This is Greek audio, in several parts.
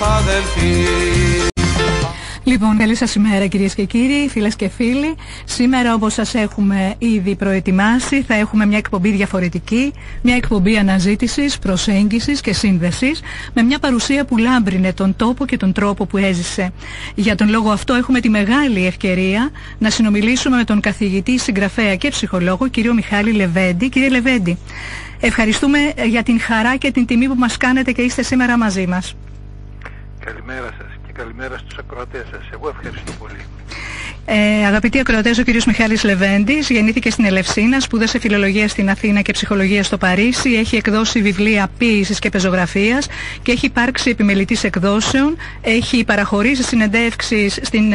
αδελφοί. Λοιπόν, καλή σας ημέρα κυρίες και κύριοι, φίλες και φίλοι. Σήμερα, όπως σας έχουμε ήδη προετοιμάσει, θα έχουμε μια εκπομπή διαφορετική, μια εκπομπή αναζήτησης, προσέγγισης και σύνδεσης, με μια παρουσία που λάμπρινε τον τόπο και τον τρόπο που έζησε. Για τον λόγο αυτό έχουμε τη μεγάλη ευκαιρία να συνομιλήσουμε με τον καθηγητή, συγγραφέα και ψυχολόγο, κύριο Μιχάλη Λεβέντη. Κύριε Λεβέντη, ευχαριστούμε για την χαρά και την τιμή που μας κάνετε και είστε σήμερα μαζί μας. Καλημέρα σας. Καλημέρα στους ακροατές σας. Εγώ ευχαριστώ πολύ. Αγαπητοί ακροατές, ο κ. Μιχάλης Λεβέντης γεννήθηκε στην Ελευσίνα, σπούδασε φιλολογία στην Αθήνα και ψυχολογία στο Παρίσι, έχει εκδώσει βιβλία ποίησης και πεζογραφίας και έχει υπάρξει επιμελητής εκδόσεων, έχει παραχωρήσει συνεντεύξεις στην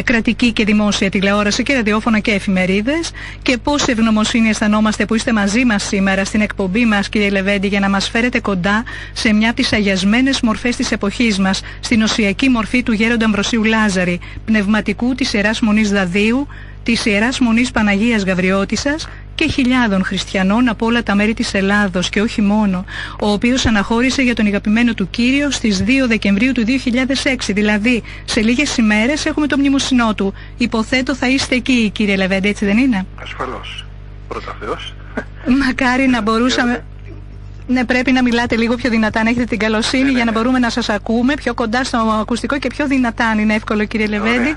κρατική και δημόσια τηλεόραση και ραδιόφωνα και εφημερίδες. Και πόση ευγνωμοσύνη αισθανόμαστε που είστε μαζί μας σήμερα στην εκπομπή μας, κ. Λεβέντη, για να μας φέρετε κοντά σε μια από τις αγιασμένες μορφές της εποχής μας, στην οσιακή μορφή του γέροντα Αμβροσίου Λάζαρη, πνευματικού της Ιεράς Μονής Δαδίου, της Ιεράς Μονής Παναγίας Γαβριώτισσας και χιλιάδων χριστιανών από όλα τα μέρη της Ελλάδος και όχι μόνο, ο οποίος αναχώρησε για τον αγαπημένο του Κύριο στις 2 Δεκεμβρίου του 2006, δηλαδή σε λίγες ημέρες έχουμε το μνημοσυνό του. Υποθέτω θα είστε εκεί, κύριε Λεβέντη, έτσι δεν είναι? Ασφαλώς. Πρώτα Θεός. Μακάρι να μπορούσαμε... Ναι, πρέπει να μιλάτε λίγο πιο δυνατά, να έχετε την καλοσύνη για να μπορούμε να σας ακούμε πιο κοντά στο ακουστικό και πιο δυνατά, αν είναι εύκολο, κύριε Λεβέντη.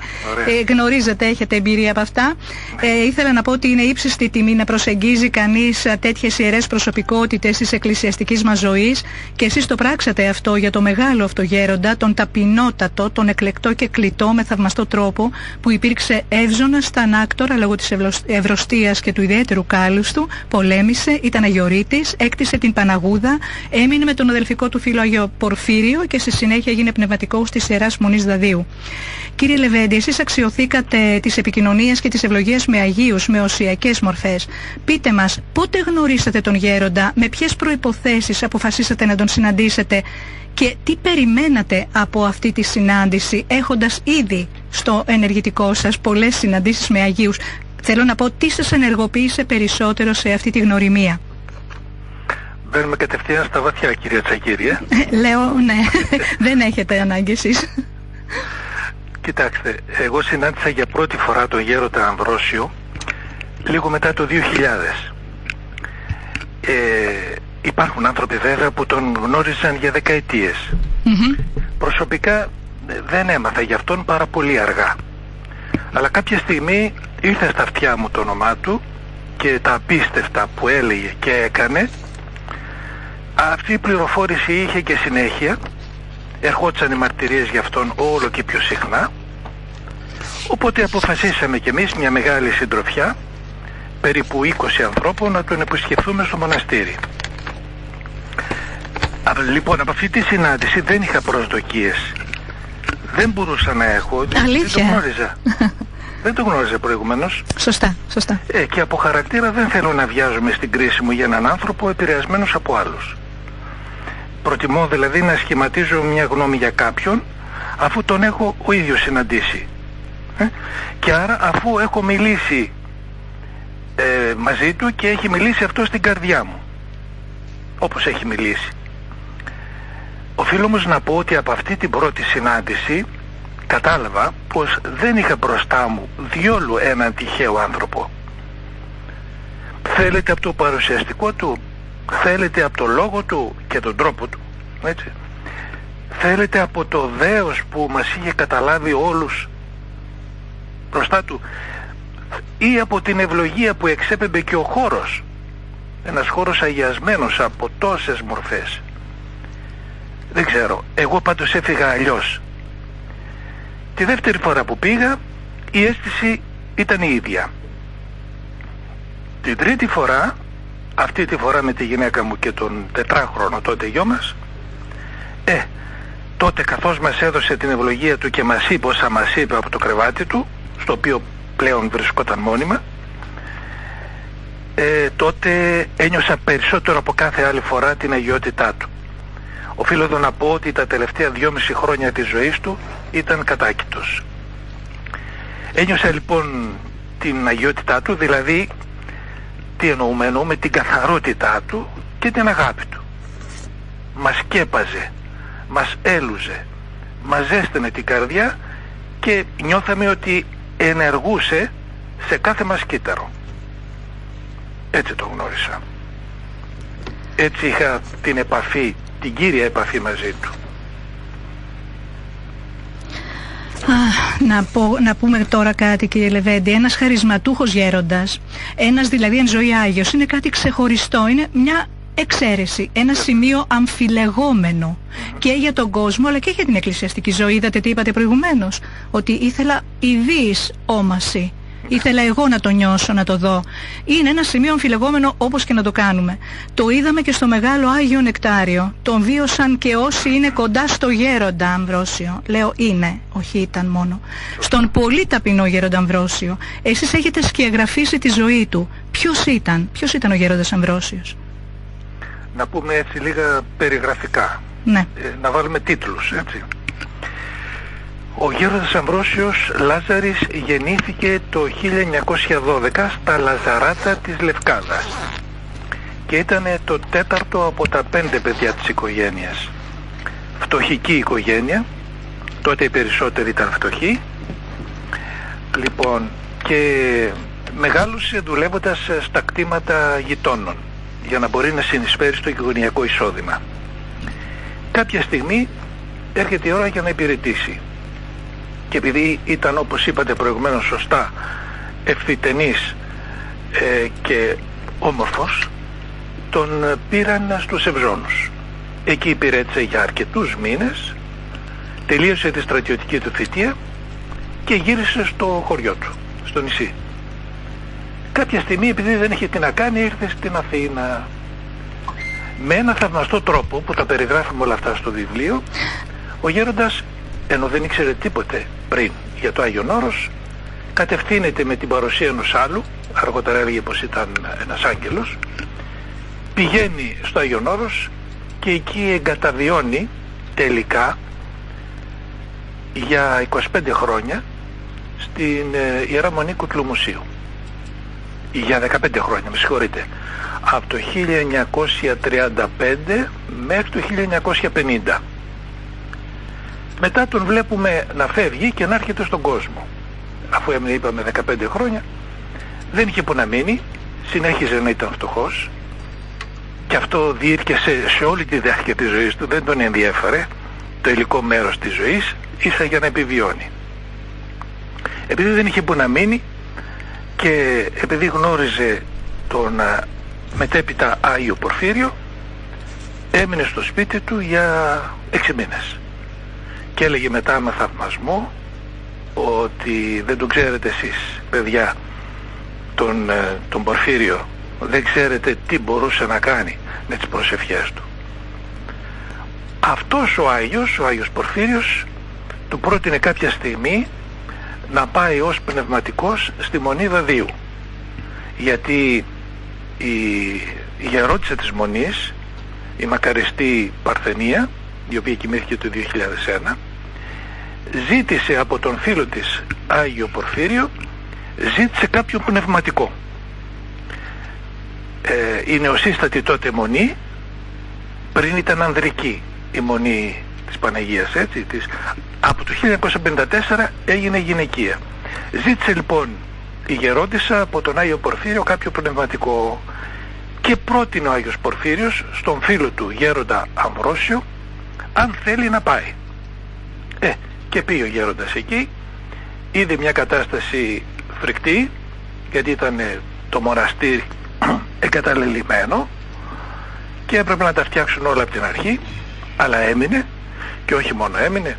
Γνωρίζετε, έχετε εμπειρία από αυτά. Ήθελα να πω ότι είναι ύψιστη τιμή να προσεγγίζει κανείς τέτοιες ιερές προσωπικότητες της εκκλησιαστικής μας ζωής, και εσείς το πράξατε αυτό για το μεγάλο αυτό γέροντα, τον ταπεινότατο, τον εκλεκτό και κλητό με θαυμαστό τρόπο, που υπήρξε εύζωνας στα ανάκτορα λόγω της ευρωστίας και του ιδιαίτερου κάλους του, πολέμησε, ήταν αγιορείτης, έκτισε την Παναγία, έμεινε με τον αδελφικό του φίλο Άγιο Πορφύριο και στη συνέχεια έγινε πνευματικός της Ιεράς Μονής Δαδίου. Κύριε Λεβέντη, εσείς αξιωθήκατε της επικοινωνίας και της ευλογίας με αγίους, με οσιακές μορφές. Πείτε μας, πότε γνωρίσατε τον γέροντα, με ποιες προϋποθέσεις αποφασίσατε να τον συναντήσετε και τι περιμένατε από αυτή τη συνάντηση, έχοντας ήδη στο ενεργητικό σας πολλές συναντήσεις με αγίους? Θέλω να πω, τι σας ενεργοποίησε περισσότερο σε αυτή τη γνωριμία? Μπαίνουμε κατευθείαν στα βαθιά, κυρία Τσακύρη. Λέω, ναι, δεν έχετε ανάγκη εσείς. Κοιτάξτε, εγώ συνάντησα για πρώτη φορά τον γέροντα Αμβρόσιο λίγο μετά το 2000. Υπάρχουν άνθρωποι βέβαια που τον γνώριζαν για δεκαετίες. Προσωπικά δεν έμαθα γι' αυτόν πάρα πολύ αργά. Αλλά κάποια στιγμή ήρθε στα αυτιά μου το όνομά του και τα απίστευτα που έλεγε και έκανε. Αυτή η πληροφόρηση είχε και συνέχεια, ερχόντουσαν οι μαρτυρίες για αυτόν όλο και πιο συχνά, οπότε αποφασίσαμε κι εμείς μια μεγάλη συντροφιά, περίπου 20 ανθρώπων, να τον επισκεφθούμε στο μοναστήρι. Λοιπόν, από αυτή τη συνάντηση δεν είχα προσδοκίες, δεν μπορούσα να έχω, δεν το γνώριζα. Δεν το γνώριζα προηγουμένως. Σωστά. Και από χαρακτήρα δεν θέλω να βιάζομαι στην κρίση μου για έναν άνθρωπο επηρεασμένος από άλλους. Προτιμώ δηλαδή να σχηματίζω μια γνώμη για κάποιον αφού τον έχω ο ίδιος συναντήσει. Και άρα αφού έχω μιλήσει μαζί του και έχει μιλήσει αυτό στην καρδιά μου, όπως έχει μιλήσει. Οφείλω όμως να πω ότι από αυτή την πρώτη συνάντηση κατάλαβα πως δεν είχα μπροστά μου διόλου έναν τυχαίο άνθρωπο. Θέλετε από το παρουσιαστικό του, θέλετε από το λόγο του και τον τρόπο του, έτσι. Θέλετε από το δέος που μας είχε καταλάβει όλους μπροστά του, ή από την ευλογία που εξέπεμπε και ο χώρος, ένας χώρος αγιασμένος από τόσες μορφές. Δεν ξέρω, εγώ πάντως έφυγα αλλιώς. Τη δεύτερη φορά που πήγα η αίσθηση ήταν η ίδια. Την τρίτη φορά, αυτή τη φορά με τη γυναίκα μου και τον 4χρονο τότε γιο μας, τότε καθώς μας έδωσε την ευλογία του και μας είπε όσα μας είπε από το κρεβάτι του, στο οποίο πλέον βρισκόταν μόνιμα, τότε ένιωσα περισσότερο από κάθε άλλη φορά την αγιότητά του. Οφείλω εδώ να πω ότι τα τελευταία 2,5 χρόνια της ζωής του ήταν κατάκητος. Ένιωσα λοιπόν την αγιότητά του, δηλαδή τι εννοούμε, την καθαρότητά του και την αγάπη του. Μας σκέπαζε, μας έλουζε, μας ζέστηνε την καρδιά και νιώθαμε ότι ενεργούσε σε κάθε μας κύτταρο. Έτσι το γνώρισα. Έτσι είχα την επαφή, την κύρια επαφή μαζί του. Να πούμε τώρα κάτι, κύριε Λεβέντη. Ένας χαρισματούχος γέροντας, ένας δηλαδή εν ζωή Άγιος, είναι κάτι ξεχωριστό, είναι μια εξαίρεση, ένα σημείο αμφιλεγόμενο και για τον κόσμο αλλά και για την εκκλησιαστική ζωή. Είδατε τι είπατε προηγουμένως, ότι ήθελα ιδίης όμαση. Ήθελα εγώ να το νιώσω, να το δω. Είναι ένα σημείο αμφιλεγόμενο όπως και να το κάνουμε. Το είδαμε και στο μεγάλο Άγιο Νεκτάριο. Τον βίωσαν και όσοι είναι κοντά στο γέροντα Αμβρόσιο. Λέω είναι, όχι ήταν μόνο. Στον πολύ ταπεινό γέροντα Αμβρόσιο. Εσείς έχετε σκιαγραφίσει τη ζωή του. Ποιος ήταν ο γέροντας Αμβρόσιος? Να πούμε έτσι λίγα περιγραφικά. Ναι. Να βάλουμε τίτλους, έτσι. Ο γέροντας Αμβρόσιος Λάζαρης γεννήθηκε το 1912 στα Λαζαράτα της Λευκάδας και ήταν το τέταρτο από τα 5 παιδιά της οικογένειας. Φτωχική οικογένεια, τότε οι περισσότεροι ήταν φτωχοί. Λοιπόν, και μεγάλωσε δουλεύοντας στα κτήματα γειτόνων για να μπορεί να συνεισφέρει στο οικογενειακό εισόδημα. Κάποια στιγμή έρχεται η ώρα για να υπηρετήσει. Και επειδή ήταν, όπως είπατε προηγουμένως σωστά, ευθυτενής και όμορφος, τον πήραν στους Ευζώνους. Εκεί υπηρέτησε για αρκετούς μήνες, τελείωσε τη στρατιωτική του θητεία και γύρισε στο χωριό του, στο νησί. Κάποια στιγμή, επειδή δεν είχε τι να κάνει, ήρθε στην Αθήνα. Με ένα θαυμαστό τρόπο που τα περιγράφουμε όλα αυτά στο βιβλίο, ο γέροντας, ενώ δεν ήξερε τίποτε πριν για το Άγιον Όρος, κατευθύνεται με την παρουσία ενός άλλου, αργότερα έλεγε πως ήταν ένας άγγελος, πηγαίνει στο Άγιον Όρος και εκεί εγκαταβιώνει τελικά για 25 χρόνια στην Ιερά Μονή Κουτλουμουσίου. Για 15 χρόνια, με συγχωρείτε. Από το 1935 μέχρι το 1950. Μετά τον βλέπουμε να φεύγει και να έρχεται στον κόσμο. Αφού έμεινε, είπαμε, 15 χρόνια, δεν είχε που να μείνει, συνέχιζε να ήταν φτωχός και αυτό διήρκεσε σε όλη τη διάρκεια της ζωής του, δεν τον ενδιέφερε το υλικό μέρος της ζωής, ίσα για να επιβιώνει. Επειδή δεν είχε που να μείνει και επειδή γνώριζε τον μετέπειτα Άγιο Πορφύριο, έμεινε στο σπίτι του για 6 μήνες. Και έλεγε μετά με θαυμασμό ότι δεν τον ξέρετε εσείς, παιδιά, τον Πορφύριο, δεν ξέρετε τι μπορούσε να κάνει με τις προσευχές του. Αυτός ο Άγιος Πορφύριος, του πρότεινε κάποια στιγμή να πάει ως πνευματικός στη Μονή Δαδίου, γιατί η γερόντισσα της Μονής, η μακαριστή Παρθενία, η οποία κοιμήθηκε το 2001, ζήτησε από τον φίλο της Άγιο Πορφύριο, ζήτησε κάποιον πνευματικό. Η νεοσύστατη τότε Μονή, πριν ήταν ανδρική η Μονή της Παναγίας, έτσι, από το 1954 έγινε γυναικεία. Ζήτησε λοιπόν η γερόντισσα από τον Άγιο Πορφύριο κάποιο πνευματικό και πρότεινε ο Άγιος Πορφύριος στον φίλο του γέροντα Αμβρόσιο αν θέλει να πάει. Και πήγε ο γέροντας εκεί, είδε μια κατάσταση φρικτή, γιατί ήταν το μοναστήρι εγκαταλελειμμένο και έπρεπε να τα φτιάξουν όλα από την αρχή, αλλά έμεινε, και όχι μόνο έμεινε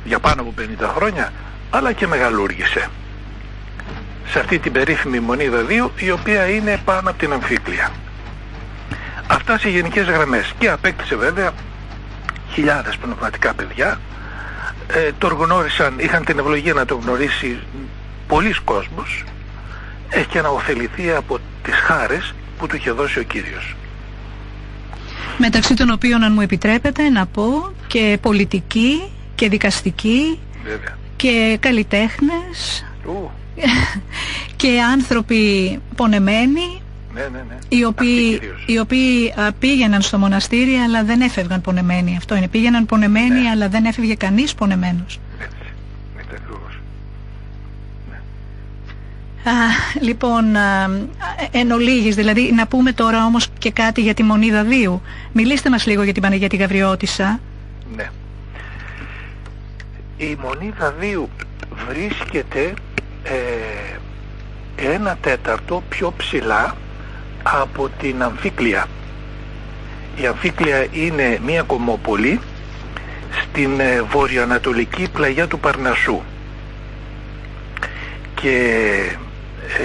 για πάνω από 50 χρόνια, αλλά και μεγαλούργησε σε αυτή την περίφημη Μονή Δαδίου, η οποία είναι πάνω από την Αμφίκλεια. Αυτά σε γενικές γραμμές, και απέκτησε βέβαια χιλιάδες πνευματικά παιδιά. Το γνώρισαν, είχαν την ευλογία να το γνωρίσει πολλοί κόσμος και να ωφεληθεί από τις χάρες που του είχε δώσει ο Κύριος. Μεταξύ των οποίων, αν μου επιτρέπετε να πω, και πολιτικοί και δικαστικοί, βέβαια, και καλλιτέχνες και άνθρωποι πονεμένοι, οι οποίοι πήγαιναν στο μοναστήρι αλλά δεν έφευγαν πονεμένοι. Αυτό είναι, πήγαιναν πονεμένοι αλλά δεν έφευγε κανείς πονεμένος. Λοιπόν, εν ολίγης, δηλαδή να πούμε τώρα όμως και κάτι για τη Μονή Δαδίου. Μιλήστε μας λίγο για την Παναγία τη Γαβριώτισσα. Ναι. Η Μονή Δαδίου βρίσκεται 1/4 πιο ψηλά από την Αμφίκλεια. Η Αμφίκλεια είναι μια κομμόπολη στην βορειοανατολική πλαγιά του Παρνασσού και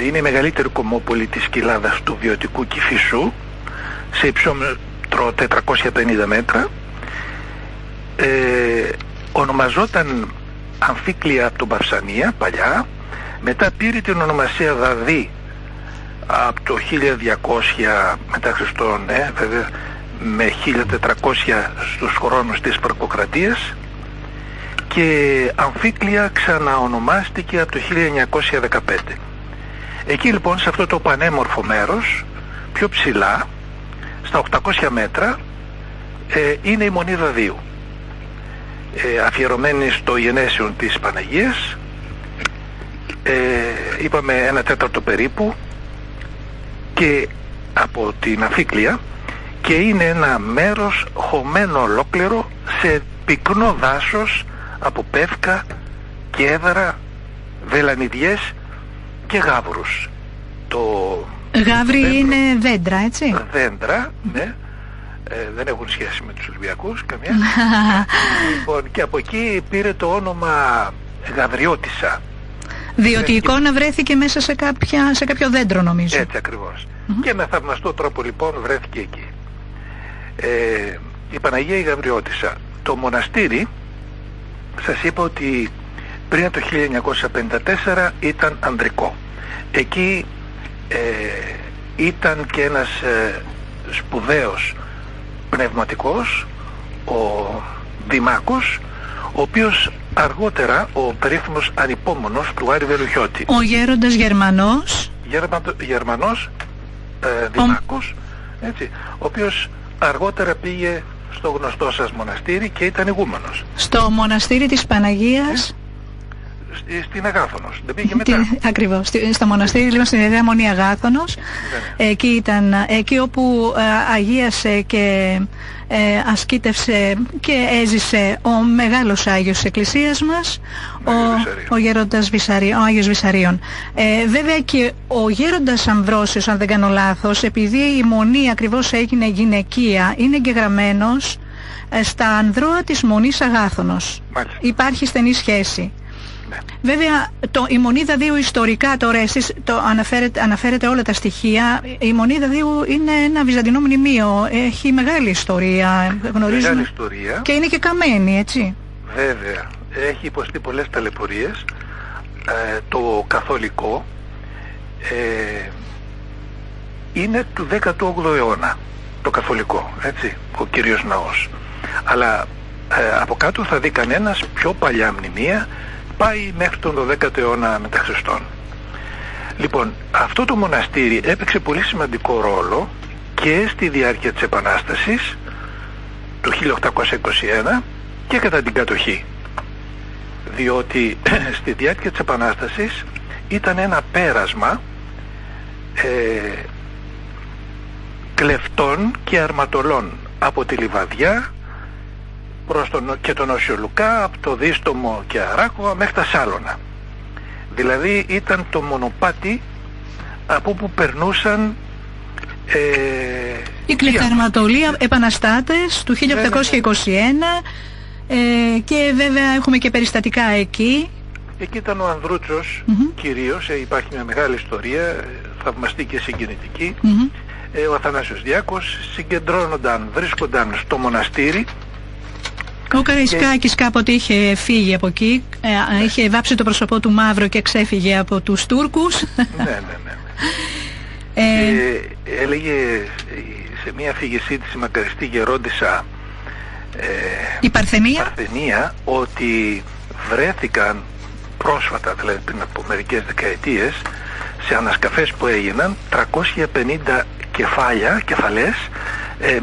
είναι η μεγαλύτερη κομμόπολη της κοιλάδας του Βιωτικού Κηφισού σε υψόμετρο 450 μέτρα. Ονομαζόταν Αμφίκλεια από τον Παυσανία παλιά, μετά πήρε την ονομασία Δαδί από το 1200 μετά Χριστόν, βέβαια με 1400 στους χρόνους της Παρκοκρατίας, και Αμφίκλεια ξαναονομάστηκε από το 1915. Εκεί λοιπόν, σε αυτό το πανέμορφο μέρος, πιο ψηλά, στα 800 μέτρα, είναι η Μονή Δαδίου, αφιερωμένη στο γενέσιον της Παναγίας. Είπαμε 1/4 περίπου και από την Αμφίκλεια, και είναι ένα μέρος χωμένο ολόκληρο σε πυκνό δάσος από πεύκα, κέδρα, βελανιδιές και γάβρους. Γάβροι είναι δέντρα, έτσι? Δέντρα, ναι. Δεν έχουν σχέση με τους Ολυμπιακούς καμία. Λοιπόν, και από εκεί πήρε το όνομα Γαβριώτισσα. Διότι η εικόνα βρέθηκε μέσα σε κάποιο δέντρο, νομίζω. Έτσι ακριβώς. Και με θαυμαστό τρόπο λοιπόν βρέθηκε εκεί. Η Παναγία η Γαβριώτισσα. Το μοναστήρι, σας είπα ότι πριν το 1954 ήταν ανδρικό. Εκεί ήταν και ένας σπουδαίος πνευματικός, ο Δημάκος, ο οποίος αργότερα, ο περίφημος ανυπόμονος του Άρη Βελουχιώτη. Ο γέροντας Γερμανός. Γερμανός Δημάκος, έτσι, ο οποίος αργότερα πήγε στο γνωστό σας μοναστήρι και ήταν ηγούμενος. Στο μοναστήρι της Παναγίας. Στην Αγάθωνος. Δεν πήγε μετά. Ακριβώς. Στο μοναστήρι, λοιπόν, στην Ιερά Μονή Αγάθωνος. Εκεί ήταν, εκεί όπου αγίασε και ασκήτευσε και έζησε ο μεγάλος Άγιος της Εκκλησίας μας, ο Γέροντας Βυσαρίων, ο Άγιος Βυσαρίων. Βέβαια και ο Γέροντας Αμβρόσιος, αν δεν κάνω λάθος, επειδή η Μονή ακριβώς έγινε γυναικεία, είναι εγγεγραμμένος στα ανδρώα της Μονής Αγάθωνος. Μάλιστα. Υπάρχει στενή σχέση. Βέβαια η Μονή Δαδίου ιστορικά, τώρα εσείς αναφέρετε όλα τα στοιχεία, η Μονή Δαδίου είναι ένα βυζαντινό μνημείο, έχει μεγάλη ιστορία, γνωρίζουμε. Μεγάλη ιστορία. Και είναι και καμένη, έτσι. Βέβαια, έχει υποστεί πολλές ταλαιπωρίες. Το καθολικό είναι του 18ου αιώνα, το καθολικό, έτσι, ο Κύριος Ναός. Αλλά από κάτω θα δει κανένας πιο παλιά μνημεία, πάει μέχρι τον 12ο αιώνα μετά Χριστόν. Λοιπόν, αυτό το μοναστήρι έπαιξε πολύ σημαντικό ρόλο και στη διάρκεια της Επανάστασης το 1821 και κατά την κατοχή, διότι στη διάρκεια της Επανάστασης ήταν ένα πέρασμα κλεφτών και αρματολών από τη Λιβαδιά προς και τον Οσιολουκά, από το Δίστομο και Αράκοβα μέχρι τα Σάλωνα. Δηλαδή ήταν το μονοπάτι από που περνούσαν οι κλεφταρματολοί επαναστάτες του 1821, και βέβαια έχουμε και περιστατικά εκεί. Εκεί ήταν ο Ανδρούτσος κυρίως, υπάρχει μια μεγάλη ιστορία, θαυμαστή και συγκινητική. Ο Αθανάσιος Διάκος βρίσκονταν στο μοναστήρι. Ο Καραϊσκάκης κάποτε είχε φύγει από εκεί, είχε βάψει το πρόσωπό του μαύρο και ξέφυγε από τους Τούρκους. Ναι. Και έλεγε σε μια αφήγησή της η μακαριστή γερόντισσα η Παρθενία, ότι βρέθηκαν πρόσφατα, δηλαδή πριν από μερικές δεκαετίες, σε ανασκαφές που έγιναν 350 κεφαλές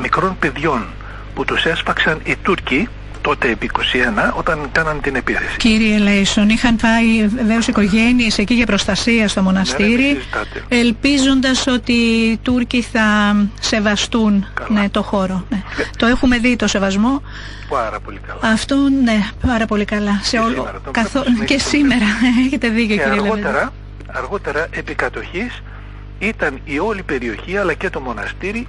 μικρών παιδιών που τους έσφαξαν οι Τούρκοι τότε επί 21 όταν κάναν την επίθεση. Κύριε Λέισον, είχαν πάει βεβαίως οικογένειες εκεί για προστασία στο μοναστήρι, ελπίζοντας ότι οι Τούρκοι θα σεβαστούν το χώρο. Ναι. Το έχουμε δει το σεβασμό. Πάρα πολύ καλά. Αυτό, ναι, πάρα πολύ καλά. Και σήμερα, έχετε δίκιο κύριε Λεβέντη. Αργότερα επί κατοχής ήταν η όλη περιοχή αλλά και το μοναστήρι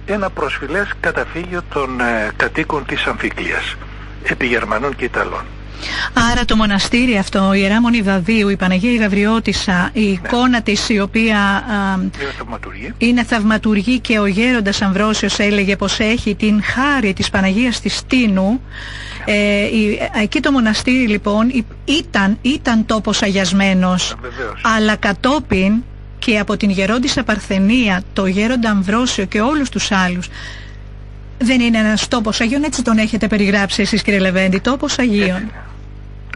ένα προσφυλές καταφύγιο των κατοίκων της Αμφικλίας, επί Γερμανών και Ιταλών. Άρα το μοναστήρι αυτό, η Ιερά Μονή Βαδίου, η Παναγία η Γαβριώτισσα, η εικόνα της η οποία είναι θαυματουργή και ο γέροντας Αμβρόσιος έλεγε πως έχει την χάρη της Παναγίας της Τίνου. Εκεί το μοναστήρι λοιπόν ήταν τόπος αγιασμένος, αλλά κατόπιν και από την γερόντισσα Παρθενία, το γέροντα Αμβρόσιο και όλους τους άλλους, δεν είναι ένας τόπος Αγίων, έτσι τον έχετε περιγράψει εσείς κύριε Λεβέντη, τόπος Αγίων.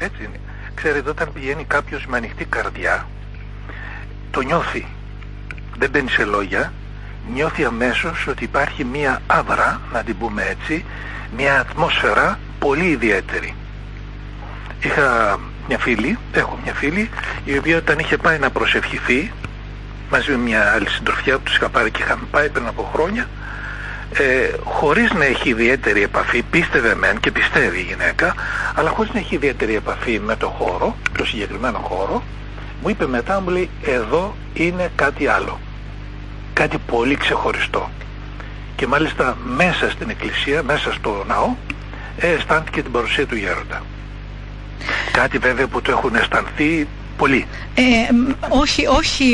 Έτσι είναι. Ξέρετε, όταν πηγαίνει κάποιος με ανοιχτή καρδιά, το νιώθει. Δεν μπαίνει σε λόγια, νιώθει αμέσως ότι υπάρχει μία άβρα, να την πούμε έτσι, μία ατμόσφαιρα πολύ ιδιαίτερη. έχω μια φίλη, η οποία όταν είχε πάει να προσευχηθεί, μαζί με μια άλλη συντροφιά που τους είχα πάρει και είχαμε πάει πριν από χρόνια, χωρίς να έχει ιδιαίτερη επαφή, πίστευε μεν και πιστεύει η γυναίκα, αλλά χωρίς να έχει ιδιαίτερη επαφή με το χώρο, το συγκεκριμένο χώρο, μου είπε μετά, μου λέει, εδώ είναι κάτι άλλο, κάτι πολύ ξεχωριστό. Και μάλιστα μέσα στην εκκλησία, μέσα στο ναό, αισθάνθηκε την παρουσία του γέροντα. Κάτι βέβαια που το έχουν αισθανθεί πολλοί.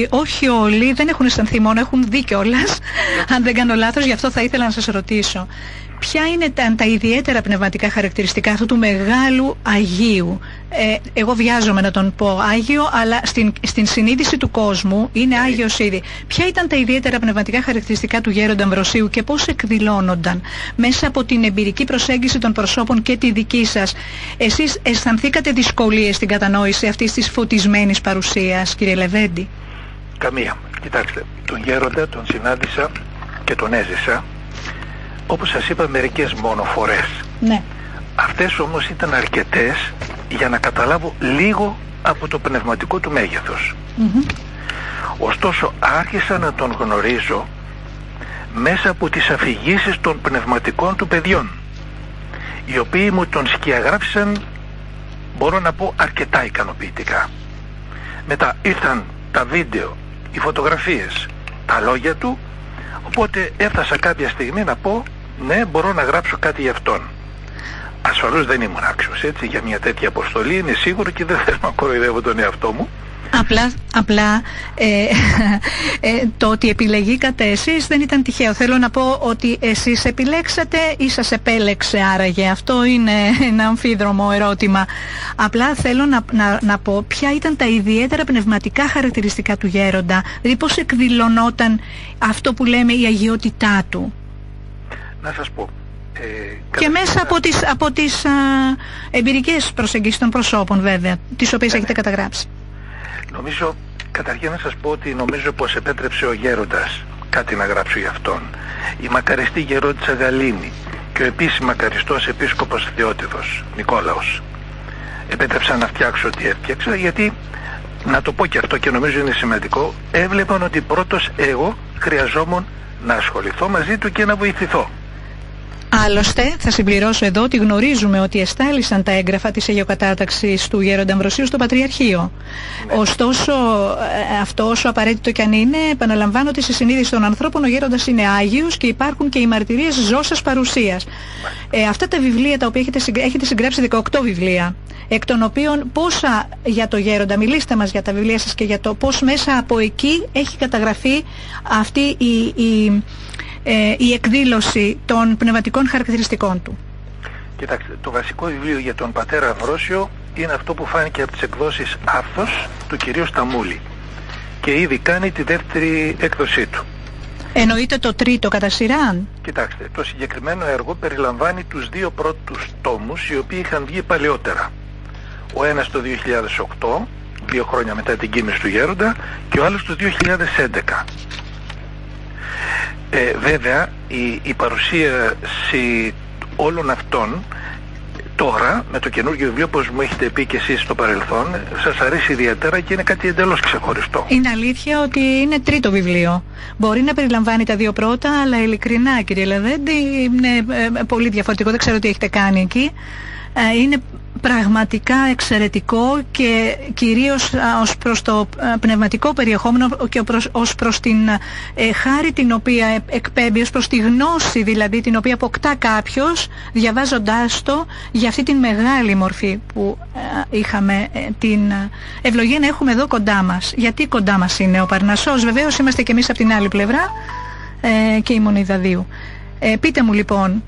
Όχι όλοι, δεν έχουν αισθανθεί μόνο, έχουν δει κιόλας, αν δεν κάνω λάθος, γι' αυτό θα ήθελα να σας ρωτήσω. Ποια είναι τα ιδιαίτερα πνευματικά χαρακτηριστικά αυτού του μεγάλου Αγίου? Εγώ βιάζομαι να τον πω Άγιο, αλλά στην συνείδηση του κόσμου είναι Άγιος ήδη. Ποια ήταν τα ιδιαίτερα πνευματικά χαρακτηριστικά του γέροντα Αμβροσίου και πώς εκδηλώνονταν μέσα από την εμπειρική προσέγγιση των προσώπων και τη δική σας? Εσείς αισθανθήκατε δυσκολίες στην κατανόηση αυτής της φωτισμένης παρουσίας, κύριε Λεβέντη? Καμία. Κοιτάξτε, τον γέροντα τον συνάντησα και τον έζησα, όπως σας είπα, μερικές μόνο φορές. Ναι. Αυτές όμως ήταν αρκετές για να καταλάβω λίγο από το πνευματικό του μέγεθος. Ωστόσο άρχισα να τον γνωρίζω μέσα από τις αφηγήσεις των πνευματικών του παιδιών, οι οποίοι μου τον σκιαγράφησαν, μπορώ να πω, αρκετά ικανοποιητικά. Μετά ήρθαν τα βίντεο, οι φωτογραφίες, τα λόγια του, οπότε έφτασα κάποια στιγμή να πω, ναι, μπορώ να γράψω κάτι για αυτόν. Ασφαλώς δεν ήμουν άξιος, έτσι, για μια τέτοια αποστολή, είναι σίγουρο, και δεν θέλω να κοροϊδεύω τον εαυτό μου. Απλά το ότι επιλεγήκατε εσείς δεν ήταν τυχαίο. Θέλω να πω ότι εσείς επιλέξατε ή σας επέλεξε άραγε? Αυτό είναι ένα αμφίδρομο ερώτημα. Απλά θέλω να πω ποια ήταν τα ιδιαίτερα πνευματικά χαρακτηριστικά του γέροντα, δηλαδή πώς εκδηλωνόταν αυτό που λέμε η αγιότητά του. Να σας πω. Και μέσα από τις εμπειρικές προσεγγίσεις των προσώπων, βέβαια, τις οποίες έχετε καταγράψει. Νομίζω, καταρχήν να σας πω ότι νομίζω πως επέτρεψε ο γέροντας κάτι να γράψω για αυτόν. Η μακαριστή γερόντισσα Γαλήνη και ο επίσης μακαριστός επίσκοπος Θεότιδος Νικόλαος επέτρεψαν να φτιάξω ό,τι έφτιαξα, γιατί, να το πω και αυτό και νομίζω είναι σημαντικό, έβλεπαν ότι πρώτος εγώ χρειαζόμουν να ασχοληθώ μαζί του και να βοηθηθώ. Άλλωστε, θα συμπληρώσω εδώ ότι γνωρίζουμε ότι εστάλησαν τα έγγραφα της αγιοκατάταξης του γέροντα Αμβροσίου στο Πατριαρχείο. Ναι. Ωστόσο, αυτό όσο απαραίτητο κι αν είναι, επαναλαμβάνω ότι στη συνείδηση των ανθρώπων ο γέροντας είναι Άγιος και υπάρχουν και οι μαρτυρίες ζώσας παρουσίας. Αυτά τα βιβλία τα οποία έχετε συγγράψει 18 βιβλία, εκ των οποίων πόσα για το γέροντα, μιλήστε μας για τα βιβλία σας και για το πώς μέσα από εκεί έχει καταγραφεί αυτή η εκδήλωση των πνευματικών χαρακτηριστικών του. Κοιτάξτε, το βασικό βιβλίο για τον πατέρα Αμβρόσιο είναι αυτό που φάνηκε από τις εκδόσεις Άρθος του κυρίου Σταμούλη και ήδη κάνει τη δεύτερη έκδοσή του. Εννοείται το τρίτο κατά σειράν? Κοιτάξτε, το συγκεκριμένο έργο περιλαμβάνει τους δύο πρώτους τόμους, οι οποίοι είχαν βγει παλαιότερα. Ο ένας το 2008, 2 χρόνια μετά την κοίμηση του Γέροντα, και ο άλλος το 2011. Βέβαια η παρουσίαση όλων αυτών τώρα με το καινούργιο βιβλίο, όπως μου έχετε πει και εσείς στο παρελθόν, σας αρέσει ιδιαίτερα και είναι κάτι εντελώς ξεχωριστό. Είναι αλήθεια ότι είναι τρίτο βιβλίο. Μπορεί να περιλαμβάνει τα 2 πρώτα, αλλά ειλικρινά, κύριε Λεβέντη, είναι πολύ διαφορετικό. Δεν ξέρω τι έχετε κάνει εκεί. Είναι πραγματικά εξαιρετικό, και κυρίως ως προς το πνευματικό περιεχόμενο και ως προς την χάρη την οποία εκπέμπει, ως προς τη γνώση δηλαδή την οποία αποκτά κάποιος διαβάζοντάς το, για αυτή την μεγάλη μορφή που είχαμε την ευλογία να έχουμε εδώ κοντά μας. Γιατί κοντά μας είναι ο Παρνασσός, βεβαίως είμαστε και εμείς από την άλλη πλευρά, και η Μονιδαδίου. Πείτε μου λοιπόν,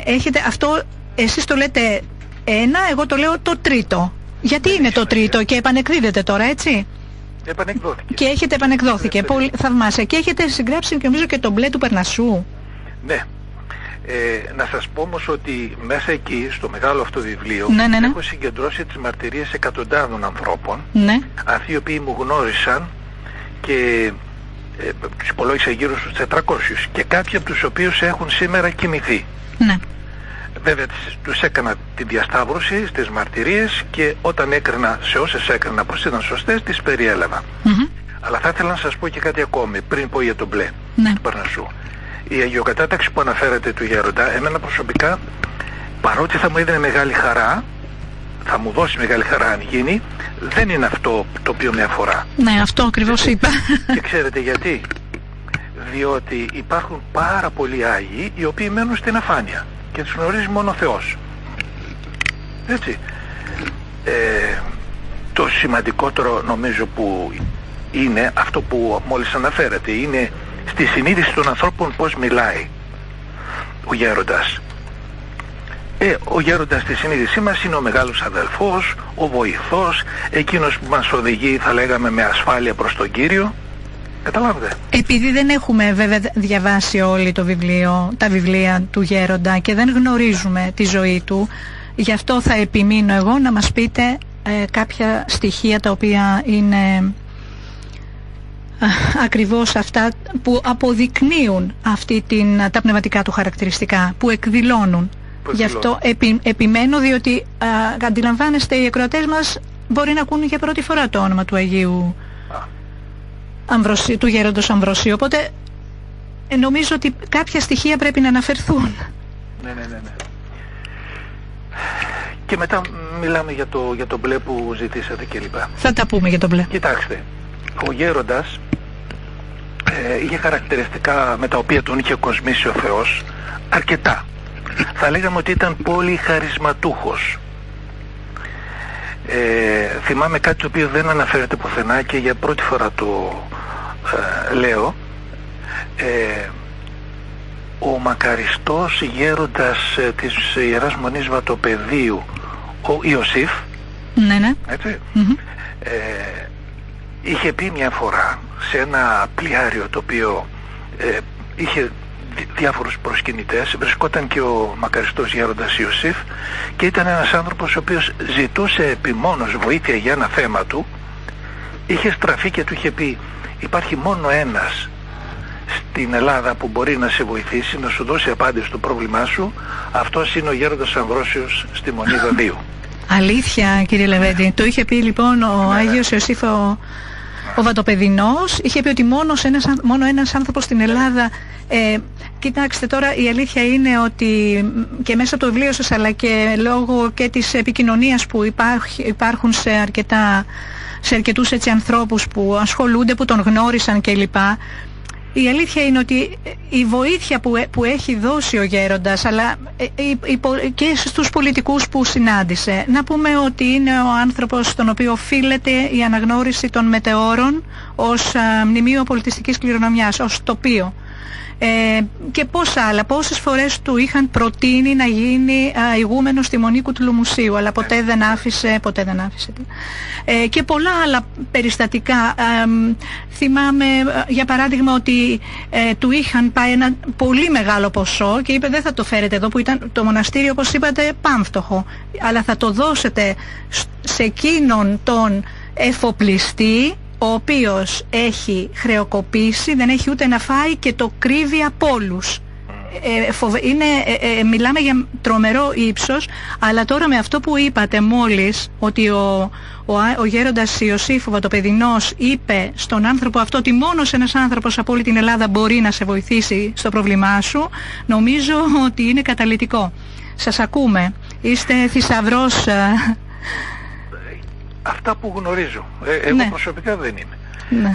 έχετε αυτό, εσείς το λέτε 1, εγώ το λέω το τρίτο. Γιατί είναι το τρίτο και επανεκδίδεται τώρα, έτσι? Επανεκδόθηκε. Και έχετε επανεκδόθηκε. Πολύ θαυμάσια. Και έχετε συγγράψει και νομίζω και το μπλε του Περνασσού. Ναι. Να σας πω όμως ότι μέσα εκεί, στο μεγάλο αυτό βιβλίο, ναι. έχω συγκεντρώσει τις μαρτυρίες εκατοντάδων ανθρώπων, ναι. Αυτοί οι οποίοι μου γνώρισαν και τους υπολόγισα γύρω στους 400, και κάποιοι από τους οποίους έχουν σήμερα κοιμηθεί. Ναι. Βέβαια τους έκανα τη διασταύρωση στις μαρτυρίες, και όταν έκρινα σε όσες έκρινα πως ήταν σωστές, τις περιέλαβα. Αλλά θα ήθελα να σας πω και κάτι ακόμη πριν πω για το μπλε του Παρνασσού. Η αγιοκατάταξη που αναφέρατε του Γέροντα, εμένα προσωπικά, παρότι θα μου έδινε μεγάλη χαρά, θα μου δώσει μεγάλη χαρά αν γίνει, δεν είναι αυτό το οποίο με αφορά. Ναι, αυτό ακριβώς είπα. Και ξέρετε γιατί? Διότι υπάρχουν πάρα πολλοί Άγιοι οι οποίοι μένουν στην αφάνεια και τους γνωρίζει μόνο ο Θεός. Έτσι. Το σημαντικότερο νομίζω που είναι αυτό που μόλις αναφέρατε, είναι στη συνείδηση των ανθρώπων πώς μιλάει ο Γέροντας. Ο Γέροντας στη συνείδησή μας είναι ο μεγάλος αδελφός, ο βοηθός, εκείνος που μας οδηγεί, θα λέγαμε, με ασφάλεια προς τον Κύριο. Καταλάβετε. Επειδή δεν έχουμε βέβαια διαβάσει όλοι τα βιβλία του Γέροντα και δεν γνωρίζουμε τη ζωή του, γι' αυτό θα επιμείνω εγώ να μας πείτε κάποια στοιχεία τα οποία είναι ακριβώς αυτά που αποδεικνύουν τα πνευματικά του χαρακτηριστικά, που εκδηλώνουν. Γι' αυτό επιμένω, διότι αντιλαμβάνεστε, οι ακροατές μας μπορεί να ακούν για πρώτη φορά το όνομα του Αγίου του Γέροντος Αμβροσίου, οπότε νομίζω ότι κάποια στοιχεία πρέπει να αναφερθούν. Ναι. Και μετά μιλάμε για το μπλε που ζητήσατε κλπ. Θα τα πούμε για το μπλε. Κοιτάξτε, ο Γέροντας είχε χαρακτηριστικά με τα οποία τον είχε κοσμήσει ο Θεός αρκετά. Θα λέγαμε ότι ήταν πολύ χαρισματούχος. Θυμάμαι κάτι το οποίο δεν αναφέρεται πουθενά και για πρώτη φορά το λέω. Ο μακαριστός γέροντας της Ιεράς Μονής Βατοπεδίου, ο Ιωσήφ, ναι. Έτσι, είχε πει μια φορά σε ένα πλοιάριο το οποίο είχε διάφορους προσκυνητές, βρισκόταν και ο μακαριστός γέροντας Ιωσήφ, και ήταν ένας άνθρωπος ο οποίος ζητούσε επιμόνως βοήθεια για ένα θέμα του. Είχε στραφεί και του είχε πει: υπάρχει μόνο ένας στην Ελλάδα που μπορεί να σε βοηθήσει, να σου δώσει απάντηση στο πρόβλημά σου. Αυτός είναι ο γέροντας Αμβρόσιος στη Μονιδαδίου. Αλήθεια, κύριε Λεβέντη. Το είχε πει λοιπόν ο Άγιος Ιωσήφ ο Βατοπεδινός. Είχε πει ότι μόνο ένας άνθρωπος στην Ελλάδα. Κοιτάξτε τώρα, η αλήθεια είναι ότι και μέσα από το βιβλίο σας, αλλά και λόγω και της επικοινωνίας που υπάρχουν σε αρκετούς έτσι ανθρώπους που ασχολούνται, που τον γνώρισαν κλπ. Η αλήθεια είναι ότι η βοήθεια που έχει δώσει ο Γέροντας, αλλά και στους πολιτικούς που συνάντησε, να πούμε ότι είναι ο άνθρωπος στον οποίο οφείλεται η αναγνώριση των μετεώρων ως μνημείο πολιτιστικής κληρονομιάς, ως τοπίο. Και πόσες φορές του είχαν προτείνει να γίνει ηγούμενος στη Μονή Κουτλουμουσίου, αλλά ποτέ δεν άφησε. Και πολλά άλλα περιστατικά. Θυμάμαι για παράδειγμα ότι του είχαν πάει ένα πολύ μεγάλο ποσό και είπε: δεν θα το φέρετε εδώ, που ήταν το μοναστήριο, όπως είπατε, πάμφτωχο, αλλά θα το δώσετε σε εκείνον τον εφοπλιστή, ο οποίος έχει χρεοκοπήσει, δεν έχει ούτε να φάει και το κρύβει από όλους. Μιλάμε για τρομερό ύψος, αλλά τώρα με αυτό που είπατε μόλις, ότι ο γέροντας Ιωσήφ ο Βατοπεδινός είπε στον άνθρωπο αυτό ότι μόνος ένας άνθρωπος από όλη την Ελλάδα μπορεί να σε βοηθήσει στο πρόβλημά σου, νομίζω ότι είναι καταλυτικό. Σας ακούμε. Είστε θησαυρός. Αυτά που γνωρίζω. Εγώ ναι. Προσωπικά δεν είμαι. Ναι.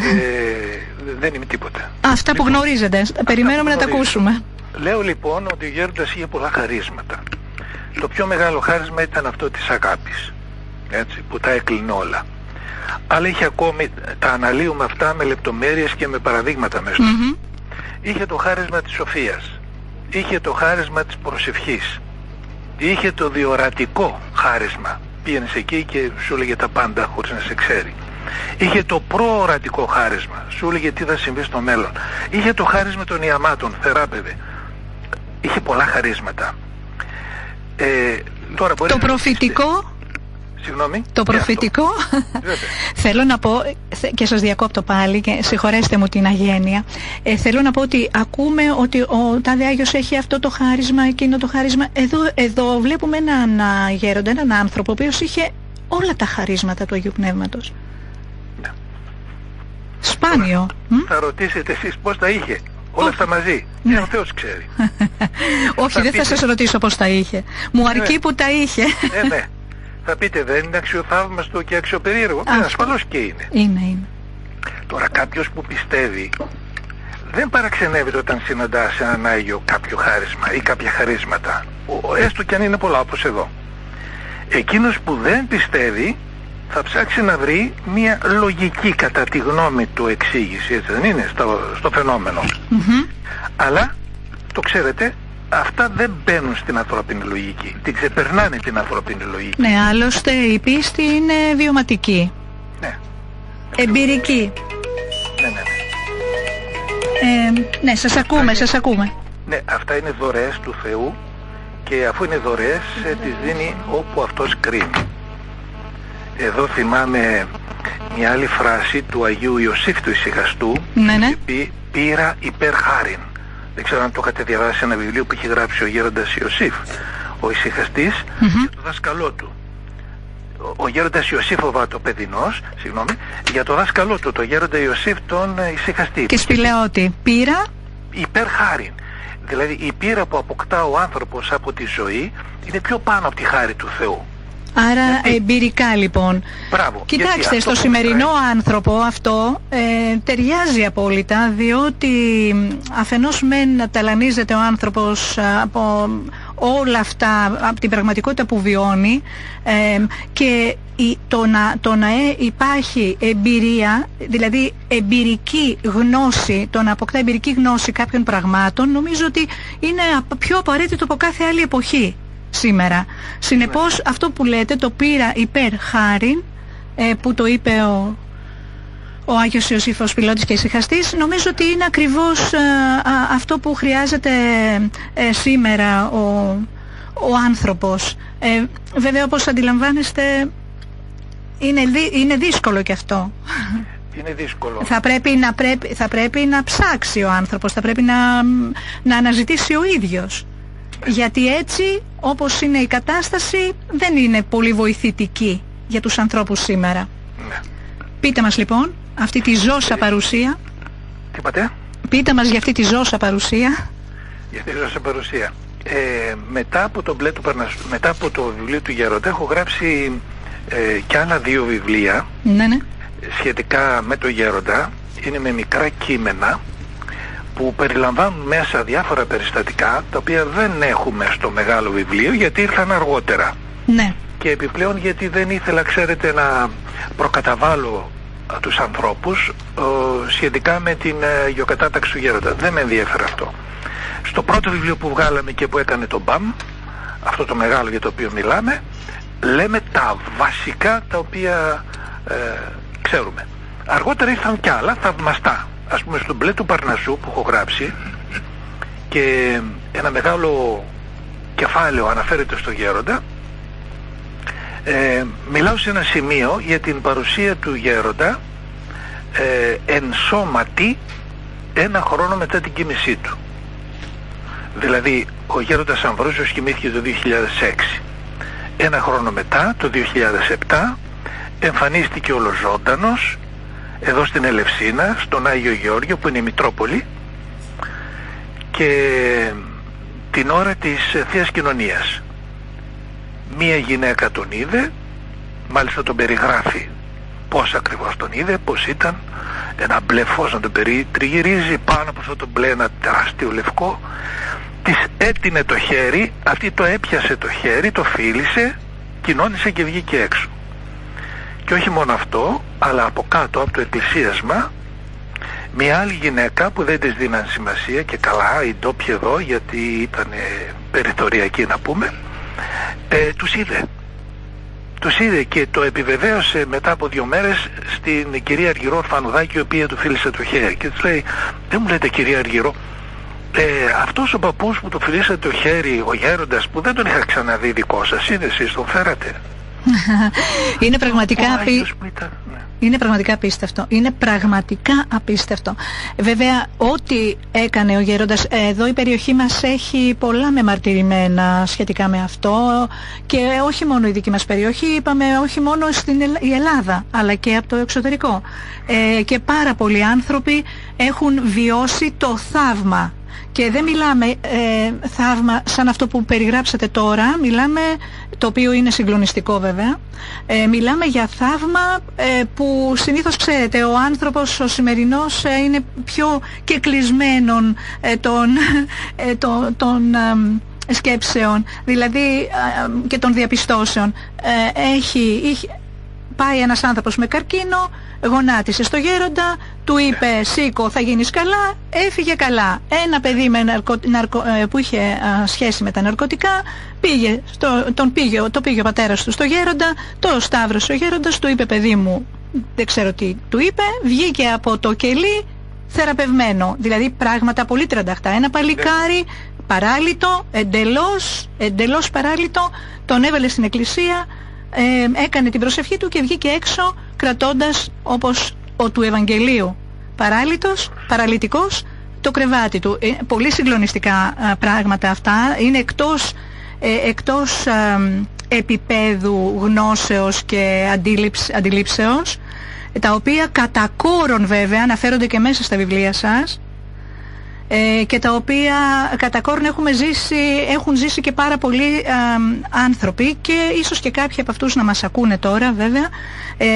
Δεν είμαι τίποτα. Αυτά που γνωρίζετε. Περιμένουμε να τα ακούσουμε. Λέω λοιπόν ότι ο γέροντας είχε πολλά χαρίσματα. Το πιο μεγάλο χάρισμα ήταν αυτό της αγάπης, έτσι, που τα έκλεινε όλα. Αλλά είχε ακόμη, τα αναλύουμε αυτά με λεπτομέρειες και με παραδείγματα μέσα. Είχε το χάρισμα της σοφίας, είχε το χάρισμα της προσευχής, είχε το διορατικό χάρισμα. Πήγαινες εκεί και σου έλεγε τα πάντα χωρίς να σε ξέρει. Είχε το προορατικό χάρισμα, σου έλεγε τι θα συμβεί στο μέλλον. Είχε το χάρισμα των ιαμάτων, θεράπευε. Είχε πολλά χαρίσματα. Τώρα μπορεί το προφητικό. Συγγνώμη. Το προφητικό. Θέλω να πω, και σας διακόπτω πάλι και συγχωρέστε μου την αγένεια. Θέλω να πω ότι ακούμε ότι ο τάδε Άγιος έχει αυτό το χάρισμα, εκείνο το χάρισμα. Εδώ βλέπουμε έναν γέροντα, έναν άνθρωπο, ο οποίος είχε όλα τα χαρίσματα του Αγίου Πνεύματος. Ναι. Σπάνιο. Θα ρωτήσετε εσείς πώς τα είχε. Όλα αυτά μαζί. Ναι. Ο Θεός ξέρει. Όχι, δεν θα σας ρωτήσω πώς τα είχε. Μου αρκεί που τα είχε. Ναι. Θα πείτε, δεν είναι αξιοθαύμαστο και αξιοπερίεργο? Ασφαλώς και είναι. Είναι. Τώρα κάποιος που πιστεύει δεν παραξενεύεται όταν συναντά σε έναν Άγιο κάποιο χάρισμα ή κάποια χαρίσματα, έστω και αν είναι πολλά όπως εδώ. Εκείνος που δεν πιστεύει θα ψάξει να βρει μια λογική, κατά τη γνώμη του, εξήγηση, έτσι δεν είναι, στο φαινόμενο. Αλλά το ξέρετε, αυτά δεν μπαίνουν στην ανθρώπινη λογική. Την ξεπερνάνε την ανθρώπινη λογική. Ναι, άλλωστε η πίστη είναι βιωματική. Ναι. Εμπειρική. Ναι. Ναι, σας ακούμε. Ναι, αυτά είναι δωρεές του Θεού και αφού είναι δωρεές τις δίνει όπου Αυτός κρίνει. Εδώ θυμάμαι μια άλλη φράση του Αγίου Ιωσήφ του Ησυχαστού. Ναι. Πήρα υπέρ χάριν. Δεν ξέρω αν το είχατε διαβάσει, ένα βιβλίο που είχε γράψει ο γέροντας Ιωσήφ, ο ησυχαστής, και το δάσκαλό του. Ο γέροντας Ιωσήφ ο Βατοπεδινός, για το δάσκαλό του, το γέροντα Ιωσήφ τον ησυχαστή. Και σπηλαιώτη, πήρα υπέρ χάριν. Δηλαδή η πείρα που αποκτά ο άνθρωπος από τη ζωή είναι πιο πάνω από τη χάρη του Θεού. Άρα εμπειρικά λοιπόν. Μπράβο. Κοιτάξτε, στο σημερινό άνθρωπο αυτό ταιριάζει απόλυτα, διότι αφενός μεν ταλανίζεται ο άνθρωπος από όλα αυτά, από την πραγματικότητα που βιώνει, και το να υπάρχει εμπειρία, δηλαδή εμπειρική γνώση, το να αποκτά εμπειρική γνώση κάποιων πραγμάτων, νομίζω ότι είναι πιο απαραίτητο από κάθε άλλη εποχή σήμερα. Συνεπώς αυτό που λέτε, το πήρα υπέρ χάριν, που το είπε ο Άγιος Ιωσήφ ο Σπηλαιώτης και ησυχαστής, νομίζω ότι είναι ακριβώς αυτό που χρειάζεται σήμερα ο άνθρωπος. Βέβαια, όπως αντιλαμβάνεστε, είναι δύσκολο και αυτό. Είναι δύσκολο. Θα πρέπει να ψάξει ο άνθρωπος, θα πρέπει να αναζητήσει ο ίδιος. Γιατί έτσι, όπως είναι η κατάσταση, δεν είναι πολύ βοηθητική για τους ανθρώπους σήμερα. Ναι. Πείτε μας λοιπόν αυτή τη ζώσα παρουσία. Τι είπατε? Πείτε μας για αυτή τη ζώσα παρουσία. Για αυτή τη ζώσα παρουσία. Μετά από το μπλε του Παρνασσού, μετά από το βιβλίο του Γέροντα, έχω γράψει και άλλα 2 βιβλία. Ναι. Σχετικά με το Γέροντα. Είναι με μικρά κείμενα που περιλαμβάνουν μέσα διάφορα περιστατικά, τα οποία δεν έχουμε στο μεγάλο βιβλίο γιατί ήρθαν αργότερα. Ναι. Και επιπλέον γιατί δεν ήθελα, ξέρετε, να προκαταβάλω τους ανθρώπους σχετικά με την γεωκατάταξη του Γέροντα. Δεν με ενδιαφέρει αυτό. Στο πρώτο βιβλίο που βγάλαμε και που έκανε το BAM, αυτό το μεγάλο για το οποίο μιλάμε, λέμε τα βασικά τα οποία ξέρουμε. Αργότερα ήρθαν κι άλλα θαυμαστά. Ας πούμε στο μπλε του Παρνασσού που έχω γράψει, και ένα μεγάλο κεφάλαιο αναφέρεται στο Γέροντα, μιλάω σε ένα σημείο για την παρουσία του γέροντα εν σώματι 1 χρόνο μετά την κοίμησή του. Δηλαδή ο γέροντας Αμβρόσιος κοιμήθηκε το 2006. 1 χρόνο μετά, το 2007, εμφανίστηκε ολοζώντανος εδώ στην Ελευσίνα, στον Άγιο Γεώργιο που είναι η Μητρόπολη, και την ώρα της Θείας Κοινωνίας μία γυναίκα τον είδε, μάλιστα τον περιγράφει πώς ακριβώς τον είδε, πώς ήταν, ένα μπλε φως να τον τριγυρίζει, πάνω από αυτό το μπλε ένα τεράστιο λευκό, της έτεινε το χέρι, αυτή το έπιασε το χέρι, το φίλησε, κοινώνησε και βγήκε έξω. Και όχι μόνο αυτό, αλλά από κάτω από το εκκλησίασμα μια άλλη γυναίκα που δεν της δίναν σημασία, και καλά οι ντόπιοι εδώ γιατί ήταν περιθωριακοί να πούμε, τους είδε και το επιβεβαίωσε μετά από 2 μέρες στην κυρία Αργυρό Ορφανουδάκη, η οποία του φίλησε το χέρι, και της λέει, δεν μου λέτε κυρία Αργυρό, αυτός ο παππούς που του φιλήσατε το χέρι, ο γέροντας που δεν τον είχα ξαναδεί, δικό σας είναι, εσείς τον φέρατε? Είναι πραγματικά Είναι πραγματικά απίστευτο. Είναι πραγματικά απίστευτο. Βέβαια, ό,τι έκανε ο γέροντας, εδώ η περιοχή μας έχει πολλά μεμαρτυρημένα σχετικά με αυτό, και όχι μόνο η δική μας περιοχή, είπαμε, όχι μόνο η Ελλάδα, αλλά και από το εξωτερικό. Και πάρα πολλοί άνθρωποι έχουν βιώσει το θαύμα. Και δεν μιλάμε θαύμα σαν αυτό που περιγράψατε τώρα, μιλάμε, το οποίο είναι συγκλονιστικό βέβαια, μιλάμε για θαύμα που συνήθως, ξέρετε, ο άνθρωπος ο σημερινός είναι πιο κεκλεισμένον των σκέψεων, δηλαδή και των διαπιστώσεων. Πάει ένας άνθρωπος με καρκίνο, γονάτισε στο γέροντα, του είπε σήκω θα γίνεις καλά, έφυγε καλά. Ένα παιδί που είχε σχέση με τα ναρκωτικά το πήγε ο πατέρας του στο γέροντα, το σταύρωσε ο γέροντας, του είπε παιδί μου, δεν ξέρω τι του είπε, βγήκε από το κελί θεραπευμένο. Δηλαδή πράγματα πολύ τρανταχτά. Ένα παλικάρι παράλυτο, εντελώς παράλυτο, τον έβαλε στην εκκλησία, έκανε την προσευχή του και βγήκε έξω κρατώντας, όπως ο του Ευαγγελίου, παραλυτικός, το κρεβάτι του. Πολύ συγκλονιστικά πράγματα αυτά. Είναι εκτός επίπεδου γνώσεως και αντιλήψεως, τα οποία κατά κόρον βέβαια αναφέρονται και μέσα στα βιβλία σας, και τα οποία κατά κόρον έχουν ζήσει και πάρα πολλοί άνθρωποι, και ίσως και κάποιοι από αυτούς να μας ακούνε τώρα βέβαια.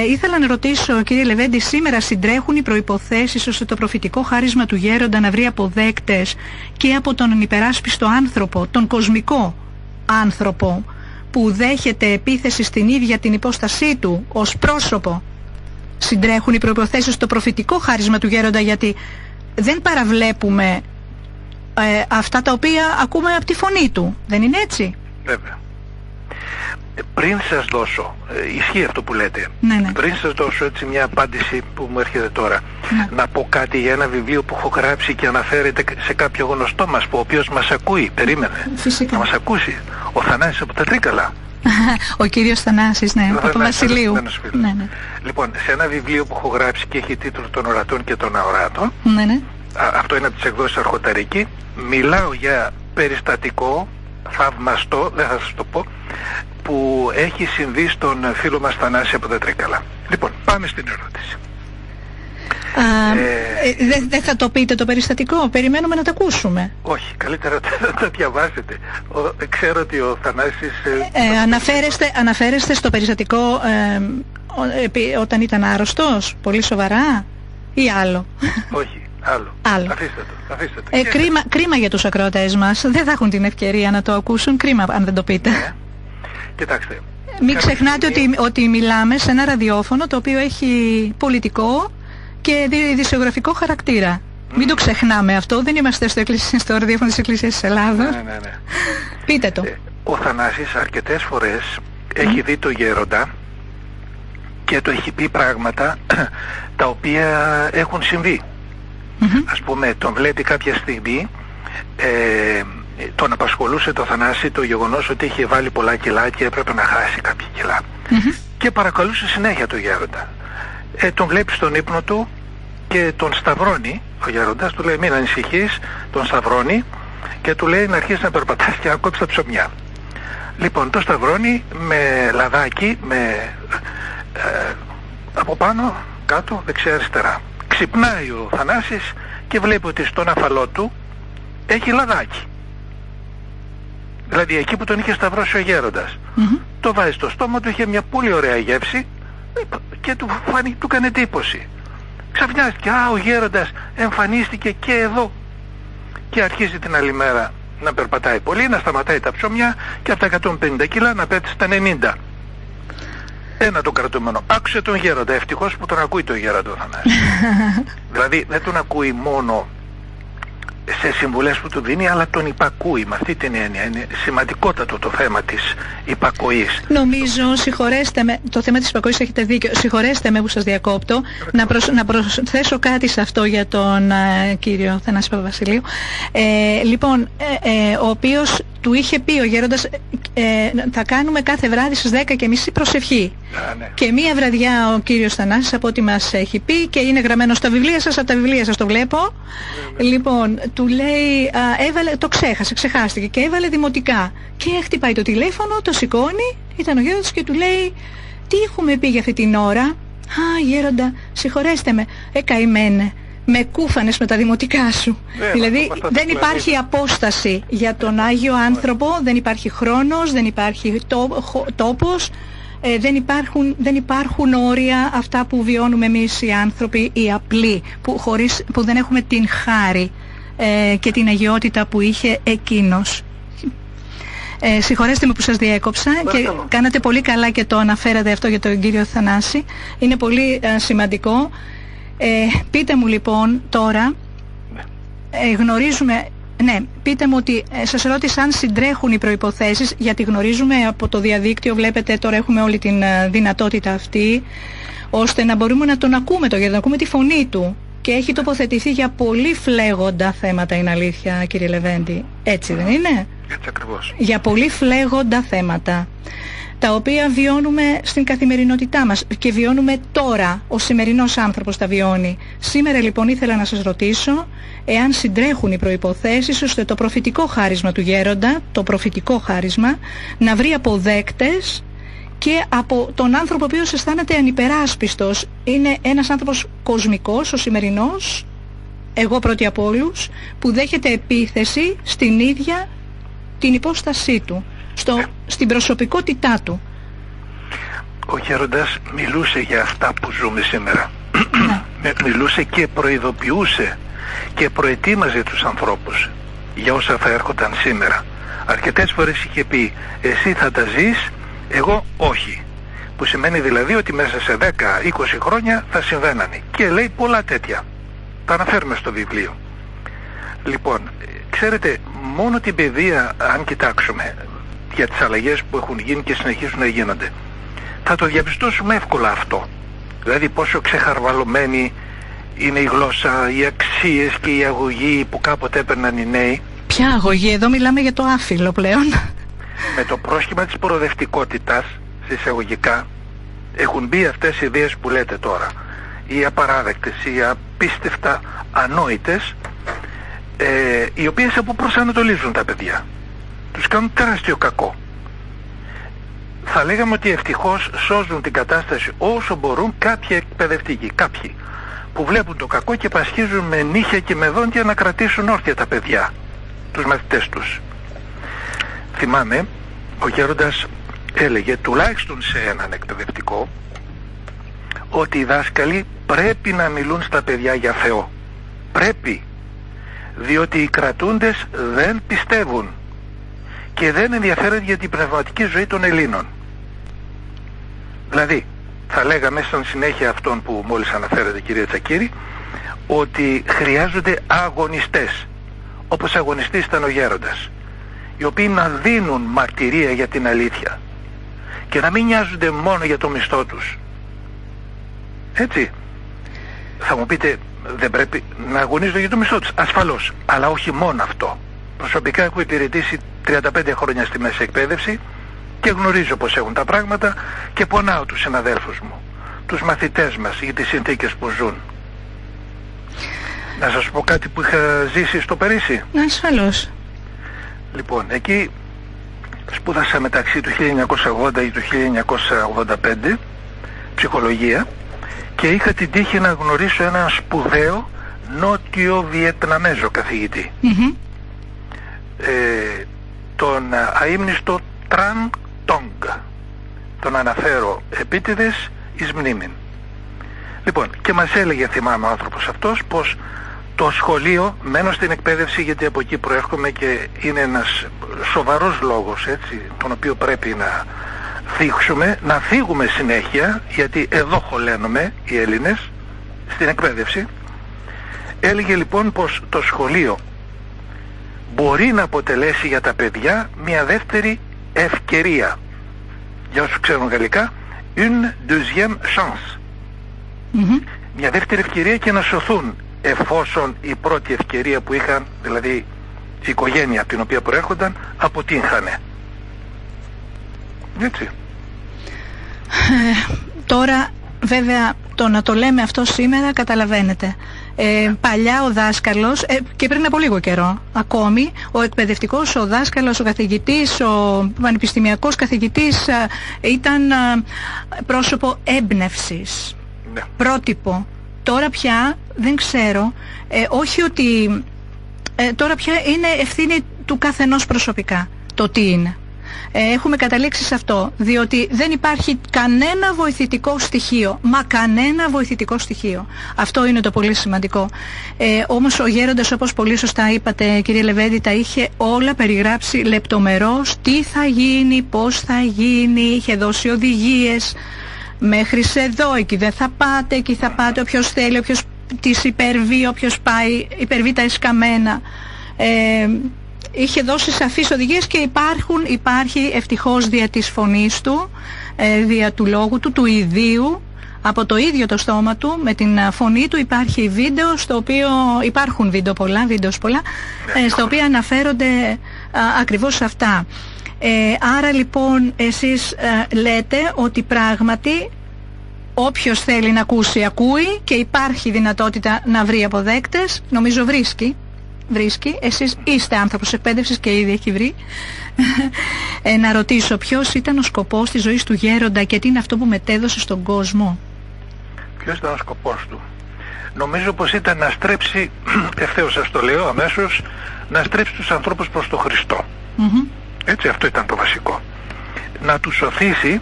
Ήθελα να ρωτήσω, κύριε Λεβέντη, σήμερα συντρέχουν οι προϋποθέσεις ώστε το προφητικό χάρισμα του γέροντα να βρει αποδέκτες και από τον υπεράσπιστο άνθρωπο, τον κοσμικό άνθρωπο που δέχεται επίθεση στην ίδια την υπόστασή του ως πρόσωπο? Συντρέχουν οι προϋποθέσεις στο προφητικό χάρισμα του γέροντα, γιατί δεν παραβλέπουμε αυτά τα οποία ακούμε από τη φωνή του. Δεν είναι έτσι? Βέβαια. Πριν σας δώσω, ισχύει αυτό που λέτε, ναι. Πριν σας δώσω έτσι μια απάντηση που μου έρχεται τώρα, να πω κάτι για ένα βιβλίο που έχω γράψει και αναφέρεται σε κάποιο γνωστό μας, ο οποίος μας ακούει, περίμενε, φυσικά, να μας ακούσει, ο Θανάσης από τα Τρίκαλα. Ο κύριος Θανάσης, ναι, από Βασιλείου. Ναι. Λοιπόν, σε ένα βιβλίο που έχω γράψει και έχει τίτλο «Των ορατών και των αοράτων», ναι. Αυτό είναι από τις εκδόσεις Αρχοταρική, μιλάω για περιστατικό θαυμαστό, δεν θα σας το πω, που έχει συμβεί στον φίλο μας Θανάση από τα Τρίκαλα. Λοιπόν, πάμε στην ερώτηση. Δεν θα το πείτε το περιστατικό? Περιμένουμε να το ακούσουμε. Όχι, καλύτερα να το διαβάσετε. Ξέρω ότι ο Θανάσης... Αναφέρεστε στο περιστατικό όταν ήταν άρρωστος, πολύ σοβαρά, ή άλλο? Όχι, άλλο. Αφήστε το. Κρίμα για τους ακροατές μας. Δεν θα έχουν την ευκαιρία να το ακούσουν. Κρίμα αν δεν το πείτε. Ναι. Κοιτάξτε. Μην ξεχνάτε ότι μιλάμε σε ένα ραδιόφωνο το οποίο έχει πολιτικό και ειδησιογραφικό χαρακτήρα. Μην το ξεχνάμε αυτό. Δεν είμαστε στο ραδιόφωνο της Εκκλησίας της Ελλάδας. Ναι. Πείτε το. Ο Θανάσης αρκετές φορές έχει δει το γέροντα και το έχει πει πράγματα τα οποία έχουν συμβεί. Ας πούμε, τον βλέπει κάποια στιγμή, τον απασχολούσε το Θανάση το γεγονός ότι είχε βάλει πολλά κιλά και έπρεπε να χάσει κάποια κιλά. και παρακαλούσε συνέχεια τον γέροντα. Τον βλέπει στον ύπνο του και τον σταυρώνει ο γέροντας, του λέει μην ανησυχείς, τον σταυρώνει και του λέει να αρχίσει να περπατάς και να κόψει τα ψωμιά. Λοιπόν, το σταυρώνει με λαδάκι, από πάνω, κάτω, δεξιά, αριστερά. Ξυπνάει ο Θανάσης και βλέπει ότι στον αφαλό του έχει λαδάκι. Δηλαδή εκεί που τον είχε σταυρώσει ο γέροντας. Το βάζει στο στόμα του, είχε μια πολύ ωραία γεύση και του έκανε εντύπωση. Ξαφνιάστηκε, ο γέροντας εμφανίστηκε και εδώ. Και αρχίζει την άλλη μέρα να περπατάει πολύ, να σταματάει τα ψωμιά και από τα 150 κιλά να πέφτει στα 90. Ένα το κρατούμενο. Άκουσε τον γέροντα, ευτυχώς που τον ακούει το γέροντα ο Θανάσης. Δηλαδή δεν τον ακούει μόνο σε συμβουλές που του δίνει, αλλά τον υπακούει με αυτή την έννοια. Είναι σημαντικότατο το θέμα της υπακοής. Νομίζω, συγχωρέστε με, το θέμα της υπακοής έχετε δίκιο, συγχωρέστε με που σας διακόπτω, να προσθέσω κάτι σε αυτό για τον κύριο Θανάση Παπαβασιλείου. Λοιπόν, ο οποίος του είχε πει ο γέροντας θα κάνουμε κάθε βράδυ στις 10:30 προσευχή. Ναι. Και μία βραδιά ο κύριος Θανάσης, από ό,τι μας έχει πει και είναι γραμμένο στα βιβλία σας, από τα βιβλία σας το βλέπω, λοιπόν, του λέει, ξεχάστηκε και έβαλε δημοτικά και χτυπάει το τηλέφωνο, το σηκώνει, ήταν ο γέροντας και του λέει τι έχουμε πει για αυτή την ώρα? Γέροντα, συγχωρέστε με, καημένε, με κούφανες με τα δημοτικά σου. Δηλαδή δεν υπάρχει απόσταση για τον Άγιο άνθρωπο, δεν υπάρχει χρόνος, δεν υπάρχει τόπος, δεν υπάρχουν όρια αυτά που βιώνουμε εμείς οι άνθρωποι, οι απλοί, που δεν έχουμε την χάρη και την αγιότητα που είχε εκείνος. Συγχωρέστε με που σας διέκοψα και κάνατε πολύ καλά και το αναφέρατε αυτό για τον κύριο Θανάση. Είναι πολύ σημαντικό. Πείτε μου λοιπόν τώρα, γνωρίζουμε, πείτε μου ότι σας ρώτησα αν συντρέχουν οι προϋποθέσεις, γιατί γνωρίζουμε από το διαδίκτυο, βλέπετε τώρα έχουμε όλη την δυνατότητα αυτή, ώστε να μπορούμε να τον ακούμε το, για να ακούμε τη φωνή του. Και έχει τοποθετηθεί για πολύ φλέγοντα θέματα, είναι αλήθεια κύριε Λεβέντη, έτσι δεν είναι? Έτσι ακριβώς. Για πολύ φλέγοντα θέματα, τα οποία βιώνουμε στην καθημερινότητά μας και βιώνουμε τώρα, ο σημερινός άνθρωπος τα βιώνει. Σήμερα λοιπόν ήθελα να σας ρωτήσω εάν συντρέχουν οι προϋποθέσεις ώστε το προφητικό χάρισμα του γέροντα, το προφητικό χάρισμα, να βρει αποδέκτες και από τον άνθρωπο ο οποίος αισθάνεται ανυπεράσπιστος. Είναι ένας άνθρωπος κοσμικός, ο σημερινός, εγώ πρώτη από όλους, που δέχεται επίθεση στην ίδια την υπόστασή του, στην προσωπικότητά του. Ο γέροντας μιλούσε για αυτά που ζούμε σήμερα. Μιλούσε και προειδοποιούσε και προετοίμαζε τους ανθρώπους για όσα θα έρχονταν σήμερα. Αρκετές φορές είχε πει εσύ θα τα ζεις, εγώ όχι. Που σημαίνει δηλαδή ότι μέσα σε 10-20 χρόνια θα συμβαίνανε. Και λέει πολλά τέτοια. Τα αναφέρουμε στο βιβλίο. Λοιπόν, ξέρετε, μόνο την παιδεία, αν κοιτάξουμε για τις αλλαγές που έχουν γίνει και συνεχίζουν να γίνονται, θα το διαπιστώσουμε εύκολα αυτό. Δηλαδή πόσο ξεχαρβαλωμένη είναι η γλώσσα, οι αξίες και η αγωγή που κάποτε έπαιρναν οι νέοι. Ποια αγωγή? Εδώ μιλάμε για το άφυλο πλέον. Με το πρόσχημα της προοδευτικότητας, εισαγωγικά, έχουν μπει αυτές οι ιδέες που λέτε τώρα. Οι απαράδεκτες, οι απίστευτα ανόητες, οι οποίες αποπροσανατολίζουν τα παιδιά. Τους κάνουν τεράστιο κακό. Θα λέγαμε ότι ευτυχώς σώζουν την κατάσταση όσο μπορούν κάποιοι εκπαιδευτικοί, κάποιοι που βλέπουν το κακό και πασχίζουν με νύχια και με δόντια να κρατήσουν όρθια τα παιδιά, τους μαθητές τους. Θυμάμαι, ο γέροντας έλεγε, τουλάχιστον σε έναν εκπαιδευτικό, ότι οι δάσκαλοι πρέπει να μιλούν στα παιδιά για Θεό. Πρέπει. Διότι οι κρατούντες δεν πιστεύουν και δεν ενδιαφέρονται για την πνευματική ζωή των Ελλήνων. Δηλαδή, θα λέγαμε σαν συνέχεια αυτών που μόλις αναφέρατε κυρία Τσακύρη, ότι χρειάζονται αγωνιστές, όπως αγωνιστής ήταν ο γέροντας, οι οποίοι να δίνουν μαρτυρία για την αλήθεια και να μην νοιάζονται μόνο για το μισθό τους. Έτσι. Θα μου πείτε, δεν πρέπει να αγωνίζονται για το μισθό τους? Ασφαλώς, αλλά όχι μόνο αυτό. Προσωπικά έχω υπηρετήσει 35 χρόνια στη μέση εκπαίδευση και γνωρίζω πως έχουν τα πράγματα και πονάω τους συναδέλφους μου, τους μαθητές μας για τις συνθήκες που ζουν. Να σας πω κάτι που είχα ζήσει στο Παρίσι. Ασφαλώς. Λοιπόν, εκεί σπούδασα μεταξύ του 1980 ή του 1985 ψυχολογία και είχα την τύχη να γνωρίσω έναν σπουδαίο Νότιο Βιετναμέζο καθηγητή, τον αείμνηστο Τραν Τόγκ. Τον αναφέρω επίτηδες εις μνήμην. Λοιπόν, και μας έλεγε, θυμάμαι ο άνθρωπος αυτός, πως το σχολείο, μένω στην εκπαίδευση γιατί από εκεί προέρχομαι και είναι ένας σοβαρός λόγος, έτσι, τον οποίο πρέπει να θίξουμε, να φύγουμε συνέχεια, γιατί εδώ χωλένουμε οι Έλληνες στην εκπαίδευση. Έλεγε λοιπόν πως το σχολείο μπορεί να αποτελέσει για τα παιδιά μια δεύτερη ευκαιρία. Για όσους ξέρουν γαλλικά, une deuxième chance. Μια δεύτερη ευκαιρία και να σωθούν, εφόσον η πρώτη ευκαιρία που είχαν, δηλαδή η οικογένεια από την οποία προέρχονταν, αποτύχανε. Έτσι. Τώρα βέβαια το να το λέμε αυτό σήμερα καταλαβαίνετε. Παλιά ο δάσκαλος, και πριν από λίγο καιρό ακόμη, ο εκπαιδευτικός, ο δάσκαλος, ο καθηγητής, ο πανεπιστημιακός καθηγητής ήταν πρόσωπο έμπνευσης, πρότυπο. Τώρα πια δεν ξέρω, όχι ότι τώρα πια είναι ευθύνη του καθενός προσωπικά το τι είναι. Έχουμε καταλήξει σε αυτό, διότι δεν υπάρχει κανένα βοηθητικό στοιχείο, μα κανένα βοηθητικό στοιχείο. Αυτό είναι το πολύ σημαντικό. Όμως ο γέροντας, όπως πολύ σωστά είπατε κύριε Λεβέντη, τα είχε όλα περιγράψει λεπτομερώς, τι θα γίνει, πώς θα γίνει, είχε δώσει οδηγίες, μέχρι εδώ, εκεί δεν θα πάτε, εκεί θα πάτε, όποιος θέλει, όποιος τις υπερβεί, όποιος πάει, υπερβεί τα εσκαμμένα. Είχε δώσει σαφείς οδηγίες και υπάρχει ευτυχώς δια της φωνής του, δια του λόγου του, του ιδίου, από το ίδιο το στόμα του, με την φωνή του υπάρχει βίντεο, στο οποίο υπάρχουν βίντεο πολλά, στο οποίο αναφέρονται ακριβώς αυτά. Άρα λοιπόν εσείς λέτε ότι πράγματι όποιος θέλει να ακούσει ακούει και υπάρχει δυνατότητα να βρει αποδέκτες, νομίζω βρίσκει. Εσείς είστε άνθρωπος εκπαίδευσης και ήδη έχει βρει. Να ρωτήσω, ποιος ήταν ο σκοπός της ζωής του γέροντα και τι είναι αυτό που μετέδωσε στον κόσμο? Ποιος ήταν ο σκοπός του? Νομίζω πως ήταν να στρέψει, ευθέως σας το λέω αμέσως, να στρέψει τους ανθρώπους προς τον Χριστό. Έτσι, αυτό ήταν το βασικό. Να τους οθήσει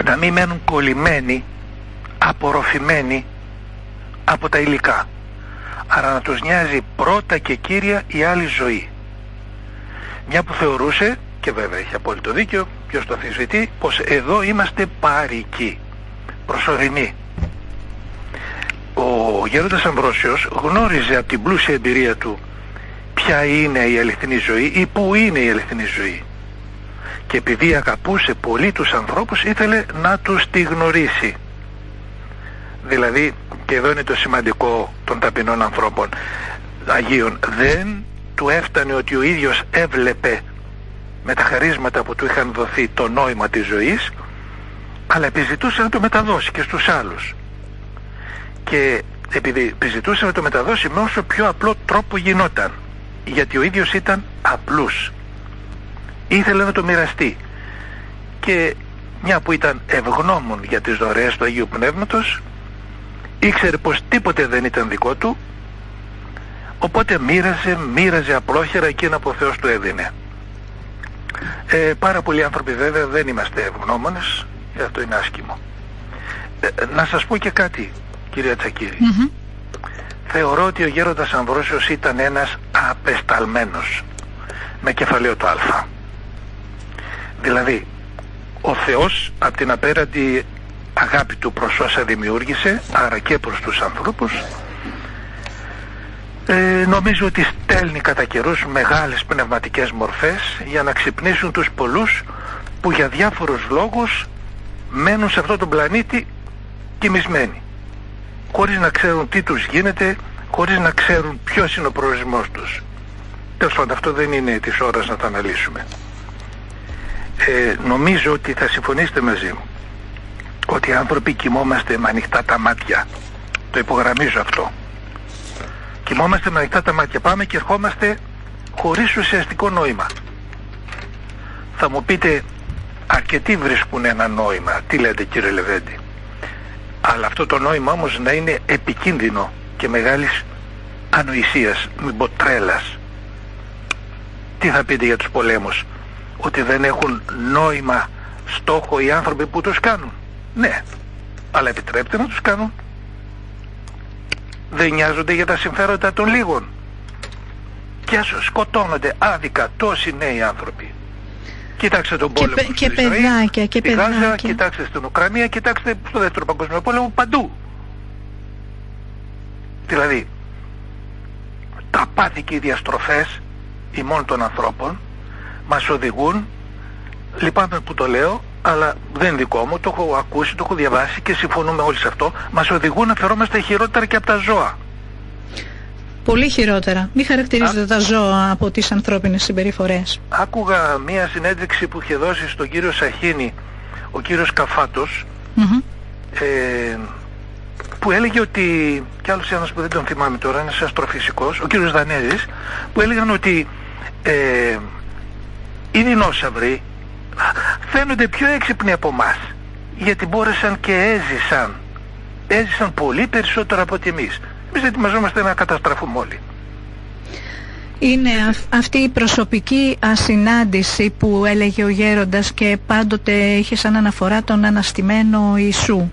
να μην μένουν κολλημένοι, απορροφημένοι από τα υλικά. Άρα να τους νοιάζει πρώτα και κύρια η άλλη ζωή. Μια που θεωρούσε, και βέβαια έχει απόλυτο δίκιο, ποιος το αμφισβητεί, πως εδώ είμαστε παροικοί, προσωρινοί. Ο γέροντας Αμβρόσιος γνώριζε από την πλούσια εμπειρία του ποια είναι η αληθινή ζωή ή πού είναι η αληθινή ζωή. Και επειδή αγαπούσε πολύ τους ανθρώπους, ήθελε να τους τη γνωρίσει. Δηλαδή, και εδώ είναι το σημαντικό των ταπεινών ανθρώπων Αγίων, δεν του έφτανε ότι ο ίδιος έβλεπε με τα χαρίσματα που του είχαν δοθεί το νόημα της ζωής, αλλά επιζητούσε να το μεταδώσει και στους άλλους. Και επειδή επιζητούσε να το μεταδώσει με όσο πιο απλό τρόπο γινόταν, γιατί ο ίδιος ήταν απλούς, ήθελε να το μοιραστεί. Και μια που ήταν ευγνώμων για τις δωρεές του Αγίου Πνεύματος, ήξερε πως τίποτε δεν ήταν δικό του, οπότε μοίραζε απλόχερα εκείνα που ο Θεός του έδινε. Πάρα πολλοί άνθρωποι βέβαια δεν είμαστε ευγνώμονες, αυτό είναι άσχημο. Να σας πω και κάτι, κυρία Τσακύρη. Θεωρώ ότι ο γέροντας Αμβρόσιος ήταν ένας απεσταλμένος, με κεφαλαίο το α. Δηλαδή, ο Θεός από την απέραντη αγάπη του προς όσα δημιούργησε, άρα και προς τους ανθρώπους, νομίζω ότι στέλνει κατά καιρούς μεγάλες πνευματικές μορφές για να ξυπνήσουν τους πολλούς που για διάφορους λόγους μένουν σε αυτόν τον πλανήτη κοιμισμένοι, χωρίς να ξέρουν τι τους γίνεται, χωρίς να ξέρουν ποιος είναι ο προορισμός τους. Τέλος πάντων, αυτό δεν είναι της ώρας να το αναλύσουμε. νομίζω ότι θα συμφωνήσετε μαζί μου ότι οι άνθρωποι κοιμόμαστε με ανοιχτά τα μάτια. Το υπογραμμίζω αυτό. Κοιμόμαστε με ανοιχτά τα μάτια. Πάμε και ερχόμαστε χωρίς ουσιαστικό νόημα. Θα μου πείτε, αρκετοί βρίσκουν ένα νόημα. Τι λέτε, κύριε Λεβέντη? Αλλά αυτό το νόημα όμως να είναι επικίνδυνο και μεγάλης ανοησίας, μην πω τρέλας. Τι θα πείτε για τους πολέμους? Ότι δεν έχουν νόημα, στόχο οι άνθρωποι που τους κάνουν? Ναι, αλλά επιτρέπεται να τους κάνουν. Δεν νοιάζονται για τα συμφέροντα των λίγων. Και σκοτώνονται άδικα τόσοι νέοι άνθρωποι. Κοιτάξτε τον πόλεμο και παιδάκια, και στη Γάζα, κοιτάξτε στην Ουκρανία, κοιτάξτε στο δεύτερο παγκόσμιο πόλεμο, παντού. Δηλαδή, τα πάθη και οι διαστροφές ημών των ανθρώπων μας οδηγούν, λυπάμαι που το λέω, αλλά δεν είναι δικό μου, το έχω ακούσει, το έχω διαβάσει και συμφωνούμε όλοι σε αυτό, μας οδηγούν να φερόμαστε χειρότερα και από τα ζώα. Πολύ χειρότερα. Μην χαρακτηρίζετε τα ζώα από τις ανθρώπινες συμπεριφορές. Άκουγα μία συνέντευξη που είχε δώσει στον κύριο Σαχίνη ο κύριος Καφάτος, που έλεγε ότι, κι άλλος ένας που δεν τον θυμάμαι τώρα, ένας αστροφυσικός, ο κύριος Δανέζης, που έλεγαν ότι οι δεινόσαυροι φαίνονται πιο έξυπνοι από εμάς, γιατί μπόρεσαν και έζησαν πολύ περισσότερο από ότι εμείς. Εμείς ετοιμαζόμαστε να καταστραφούμε όλοι. Είναι αυτή η προσωπική ασυνάντηση που έλεγε ο Γέροντας και πάντοτε είχε σαν αναφορά τον αναστημένο Ιησού.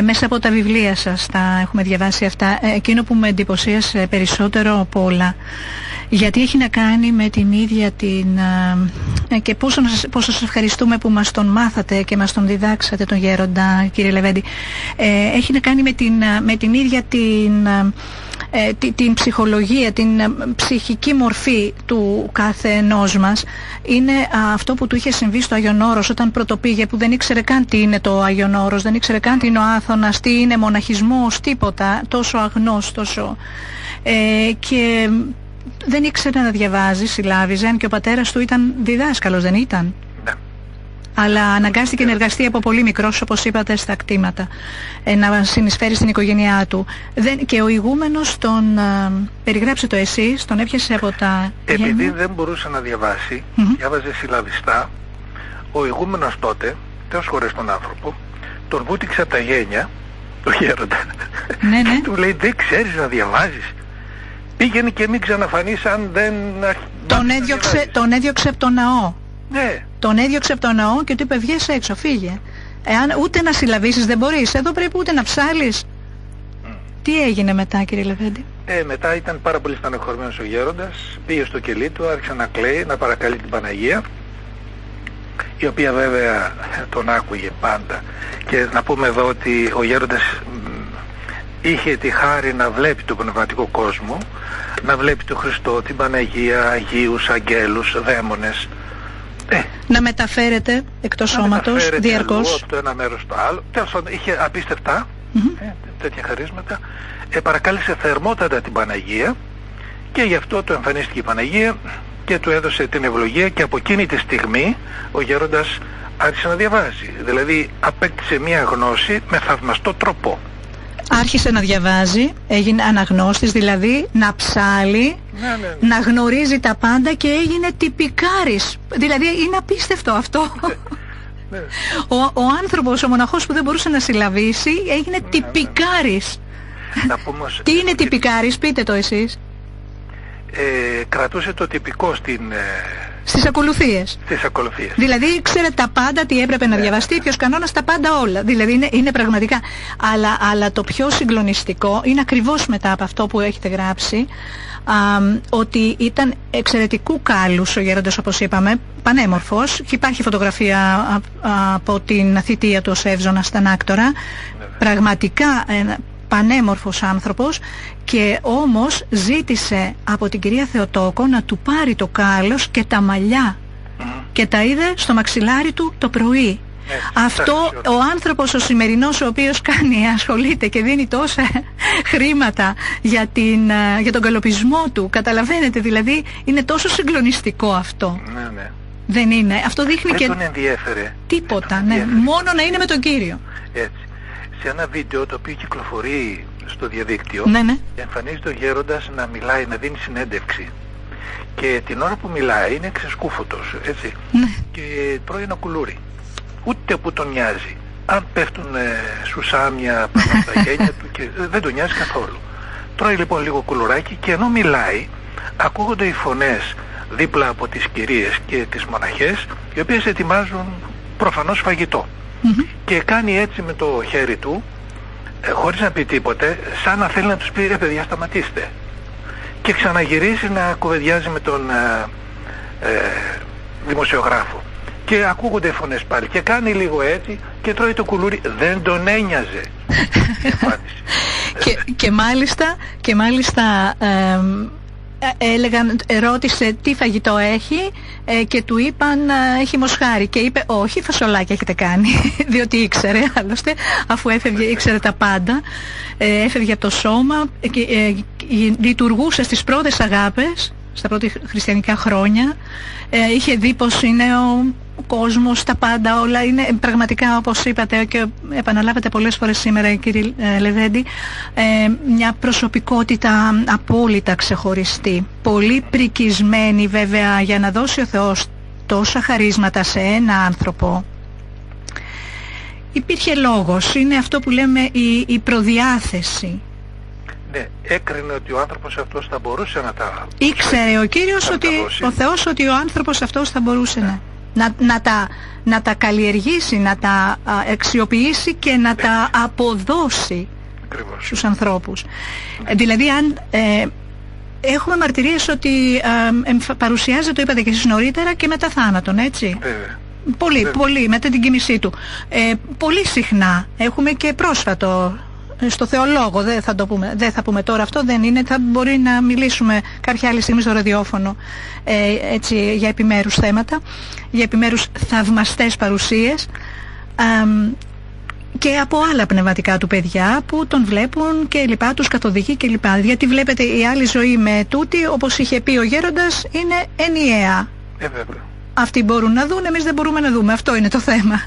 Μέσα από τα βιβλία σας τα έχουμε διαβάσει αυτά. Εκείνο που με εντυπωσίασε περισσότερο από όλα, γιατί έχει να κάνει με την ίδια την... και πόσο σας ευχαριστούμε που μας τον μάθατε και μας τον διδάξατε τον Γέροντα, κύριε Λεβέντη. Έχει να κάνει με την ίδια την ψυχολογία, την ψυχική μορφή του κάθε ενός μας. Είναι αυτό που του είχε συμβεί στο Άγιον Όρος όταν πρωτοπήγε, που δεν ήξερε καν τι είναι το Άγιον Όρος, δεν ήξερε καν τι είναι ο Άθωνας, τι είναι μοναχισμός, τίποτα, τόσο αγνός, τόσο... και δεν ήξερε να διαβάζει, συλλάβιζε, αν και ο πατέρας του ήταν διδάσκαλος, δεν ήταν? Ναι. Αλλά αναγκάστηκε να εργαστεί από πολύ μικρός, όπως είπατε, στα κτήματα, να συνεισφέρει στην οικογένειά του. Και ο ηγούμενος τον περιγράψτε το εσείς, τον έπιασε από τα... Επειδή δεν μπορούσε να διαβάσει, διάβαζε συλλαβιστά, ο ηγούμενος τότε, Θεός χωρές τον άνθρωπο, τον βούτυξε από τα γένια, το Γέροντα. Ναι, ναι. Του λέει, δεν ξέρεις να διαβάζεις? Πήγαινε και μην ξαναφανείς αν δεν... Τον έδιωξε από το ναό. Ναι. Τον έδιωξε από το ναό και του είπε, βγες έξω, φύγε. Εάν ούτε να συλλαβήσεις δεν μπορείς, εδώ πρέπει ούτε να ψάλεις. Τι έγινε μετά, κύριε Λεβέντη? Μετά ήταν πάρα πολύ στεναχωρημένος ο Γέροντας, πήγε στο κελί του, άρχισε να κλαίει, να παρακαλεί την Παναγία, η οποία βέβαια τον άκουγε πάντα. Και να πούμε εδώ ότι ο Γέροντας είχε τη χάρη να βλέπει τον πνευματικό κόσμο, να βλέπει τον Χριστό, την Παναγία, Αγίους, Αγγέλους, δαίμονες. Να μεταφέρεται εκτός σώματος διαρκώς. Από το ένα μέρος στο άλλο. Τέλος πάντων, είχε απίστευτα τέτοια χαρίσματα. Παρακάλεσε θερμότατα την Παναγία και γι' αυτό του εμφανίστηκε η Παναγία και του έδωσε την ευλογία, και από εκείνη τη στιγμή ο Γέροντας άρχισε να διαβάζει. Δηλαδή απέκτησε μία γνώση με θαυμαστό τρόπο. Άρχισε να διαβάζει, έγινε αναγνώστης, δηλαδή να ψάλει, να γνωρίζει τα πάντα και έγινε τυπικάρης. Δηλαδή είναι απίστευτο αυτό. Ο άνθρωπος, ο μοναχός που δεν μπορούσε να συλλαβήσει, έγινε τυπικάρης. Τι είναι τυπικάρης, πείτε το εσείς? Κρατούσε το τυπικό στις ακολουθίες. Δηλαδή ήξερε τα πάντα, τι έπρεπε να διαβαστεί, ποιος κανόνας, τα πάντα όλα. Δηλαδή είναι πραγματικά. Αλλά το πιο συγκλονιστικό είναι ακριβώς μετά από αυτό που έχετε γράψει, ότι ήταν εξαιρετικού κάλους ο Γέροντας, όπως είπαμε, πανέμορφος, και υπάρχει φωτογραφία από την θητεία του ως Εύζωνα στα Ανάκτορα. Πραγματικά πανέμορφος άνθρωπος, και όμως ζήτησε από την κυρία Θεοτόκο να του πάρει το κάλος και τα μαλλιά και τα είδε στο μαξιλάρι του το πρωί. Αυτό ο άνθρωπος ο σημερινός, ο οποίος ασχολείται και δίνει τόσα χρήματα για τον καλοπισμό του, καταλαβαίνετε, δηλαδή είναι τόσο συγκλονιστικό αυτό. Ναι. Δεν είναι. Αυτό δείχνει δεν και... τον ενδιέφερε. Τίποτα, ναι. Μόνο να είναι με τον Κύριο. Έτσι. Σε ένα βίντεο το οποίο κυκλοφορεί στο διαδίκτυο, ναι. εμφανίζεται ο γέροντας να μιλάει, να δίνει συνέντευξη. Και την ώρα που μιλάει είναι ξεσκούφωτος, έτσι. Ναι. Και τρώει ένα κουλούρι. Ούτε που τον νοιάζει. Αν πέφτουν σουσάμια πάνω από τα γένια του και δεν τον νοιάζει καθόλου. Τρώει λοιπόν λίγο κουλουράκι και ενώ μιλάει, ακούγονται οι φωνές δίπλα από τις κυρίες και τις μοναχές, οι οποίες ετοιμάζουν προφανώς φαγητό. Και κάνει έτσι με το χέρι του, χωρίς να πει τίποτε, σαν να θέλει να τους πει ρε παιδιά σταματήστε. Και ξαναγυρίζει να κουβεντιάζει με τον δημοσιογράφο. Και ακούγονται οι φωνές πάλι. Και κάνει λίγο έτσι και τρώει το κουλούρι. Δεν τον ένοιαζε. και μάλιστα ρώτησε τι φαγητό έχει και του είπαν έχει μοσχάρι και είπε όχι, φασολάκια έχετε κάνει. Διότι ήξερε άλλωστε, αφού έφευγε, ήξερε τα πάντα, έφευγε από το σώμα, λειτουργούσε στις πρώτες αγάπες, στα πρώτα χριστιανικά χρόνια, είχε δει πως είναι ο κόσμος, τα πάντα, όλα είναι πραγματικά, όπως είπατε και επαναλάβατε πολλές φορές σήμερα κύριε Λεβέντη, μια προσωπικότητα απόλυτα ξεχωριστή, πολύ πρικισμένη βέβαια, για να δώσει ο Θεός τόσα χαρίσματα σε ένα άνθρωπο. Υπήρχε λόγος, είναι αυτό που λέμε η προδιάθεση. Ναι, έκρινε ότι ο άνθρωπος αυτός θα μπορούσε να τα... Ήξερε ο Κύριος, ο Θεός, ότι ο άνθρωπος αυτός θα μπορούσε να τα καλλιεργήσει, να τα αξιοποιήσει και να τα αποδώσει στους ανθρώπους. Δηλαδή αν έχουμε μαρτυρίες ότι παρουσιάζεται, το είπατε και εσείς νωρίτερα, και μετά θάνατον, έτσι. Πολύ μετά την κοίμησή του. Πολύ συχνά έχουμε και πρόσφατο στο θεολόγο, δεν θα πούμε τώρα αυτό, δεν είναι, θα μπορεί να μιλήσουμε κάποια άλλη στιγμή στο ραδιόφωνο έτσι, για επιμέρους θέματα, για επιμέρους θαυμαστές παρουσίες και από άλλα πνευματικά του παιδιά που τον βλέπουν και λοιπά, τους καθοδηγεί και λοιπά. Γιατί βλέπετε η άλλη ζωή με τούτη, όπως είχε πει ο γέροντας, είναι ενιαία. Αυτοί μπορούν να δουν, εμείς δεν μπορούμε να δούμε, αυτό είναι το θέμα.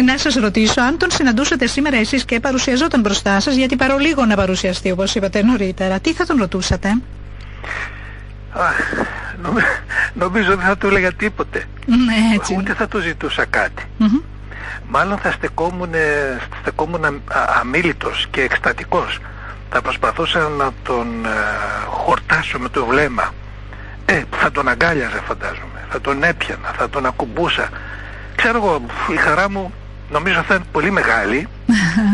Να σας ρωτήσω, αν τον συναντούσατε σήμερα εσείς και παρουσιαζόταν μπροστά σας, γιατί παρολίγο να παρουσιαστεί όπως είπατε νωρίτερα, τι θα τον ρωτούσατε? Νομίζω δεν θα του έλεγα τίποτε. Ναι, έτσι. Ούτε θα του ζητούσα κάτι. Μάλλον θα στεκόμουν αμίλητος και εκστατικός. Θα προσπαθούσα να τον χορτάσω με το βλέμμα. Θα τον αγκάλιαζα, φαντάζομαι. Θα τον έπιανα, θα τον ακουμπούσα. Ξέρω εγώ, η χαρά μου νομίζω θα είναι πολύ μεγάλη.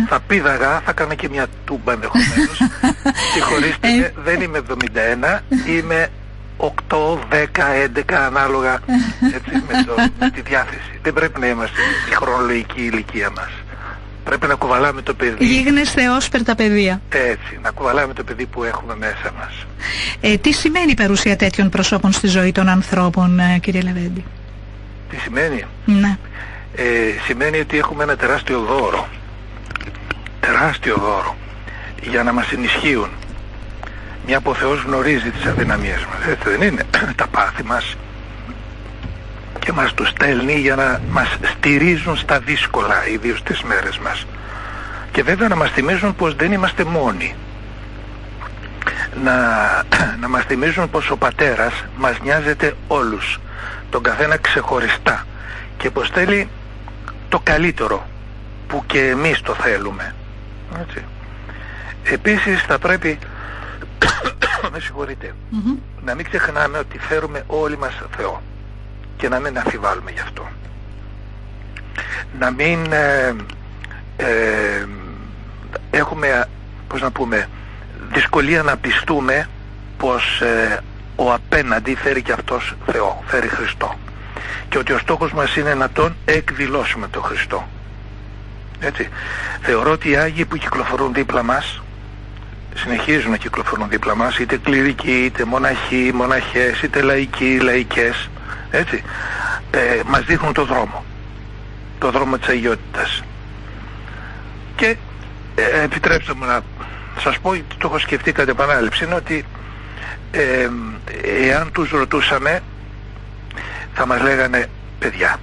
Θα πήδαγα, θα έκανα και μια τούμπα ενδεχομένως. Συγχωρήστε με, δεν είμαι 71, είμαι 8, 10, 11 ανάλογα, έτσι, με τη διάθεση. Δεν πρέπει να είμαστε στη χρονολογική ηλικία μας. Πρέπει να κουβαλάμε το παιδί. Γίγνες Θεόσπερτα παιδεία. Έτσι, να κουβαλάμε το παιδί που έχουμε μέσα μας. Τι σημαίνει η παρουσία τέτοιων προσώπων στη ζωή των ανθρώπων, κύριε Λεβέντη? Τι σημαίνει? Ναι. Σημαίνει ότι έχουμε ένα τεράστιο δώρο. Τεράστιο δώρο. Για να μας ενισχύουν. Μια που ο Θεός γνωρίζει τις αδυναμίες μας. Έτσι δεν είναι? Τα πάθη μας. Και μας τους στέλνει για να μας στηρίζουν στα δύσκολα, ιδίως τις μέρες μας. Και βέβαια να μας θυμίζουν πως δεν είμαστε μόνοι. Να μας θυμίζουν πως ο Πατέρας μας νοιάζεται όλους, τον καθένα ξεχωριστά, και πως θέλει το καλύτερο που και εμείς το θέλουμε. Έτσι. Επίσης θα πρέπει με συγχωρείτε, να μην ξεχνάμε ότι φέρουμε όλοι μας Θεό και να μην αμφιβάλλουμε γι' αυτό. Να μην έχουμε, πώς να πούμε, δυσκολία να πιστούμε πως ο απέναντι φέρει και αυτός Θεό, φέρει Χριστό, και ότι ο στόχος μας είναι να τον εκδηλώσουμε τον Χριστό. Έτσι. Θεωρώ ότι οι Άγιοι που κυκλοφορούν δίπλα μας, συνεχίζουν να κυκλοφορούν δίπλα μας, είτε κληρικοί, είτε μοναχοί, μοναχές, είτε λαϊκοί, λαϊκές, έτσι, μας δείχνουν το δρόμο της αγιότητας. Και επιτρέψτε μου να σας πω, το έχω σκεφτεί κατ' επανάληψη, είναι ότι εάν τους ρωτούσαμε, θα μας λέγανε, παιδιά,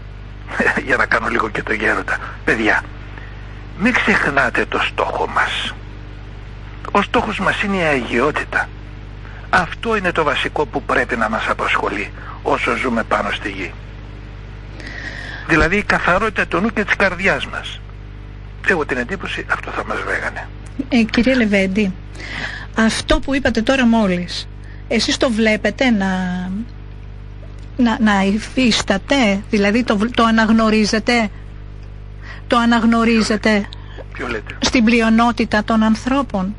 για να κάνω λίγο και το γέροντα, παιδιά, μην ξεχνάτε το στόχο μας. Ο στόχος μας είναι η αγιότητα. Αυτό είναι το βασικό που πρέπει να μας απασχολεί όσο ζούμε πάνω στη γη. Δηλαδή η καθαρότητα του νου και της καρδιάς μας. Έχω την εντύπωση αυτό θα μας λέγανε. Κύριε Λεβέντη, αυτό που είπατε τώρα μόλις, εσείς το βλέπετε να υφίσταται, δηλαδή το αναγνωρίζετε, το αναγνωρίζετε στην πλειονότητα των ανθρώπων?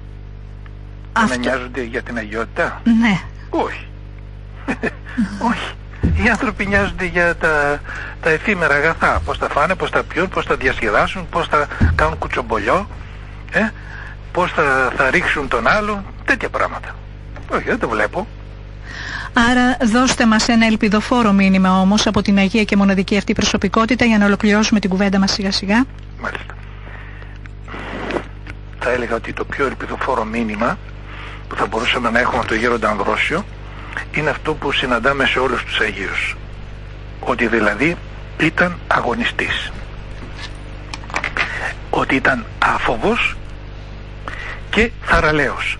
Να νοιάζονται για την αγιότητα? Ναι. Όχι. Όχι. Οι άνθρωποι νοιάζονται για τα εφήμερα αγαθά. Πώς θα φάνε, πώς θα πιούν, πώς θα διασκεδάσουν, πώς θα κάνουν κουτσομπολιό, πώς θα ρίξουν τον άλλο, τέτοια πράγματα. Όχι, δεν το βλέπω. Άρα δώστε μας ένα ελπιδοφόρο μήνυμα όμως από την Αγία και μοναδική αυτή προσωπικότητα για να ολοκληρώσουμε την κουβέντα μας σιγά σιγά. Μάλιστα. Θα έλεγα ότι το πιο ελπιδοφόρο μήνυμα που θα μπορούσαμε να έχουμε από τον Γέροντα Ανδρόσιο είναι αυτό που συναντάμε σε όλους τους Αγίους. Ότι δηλαδή ήταν αγωνιστής. Ότι ήταν άφοβος και θαραλέος.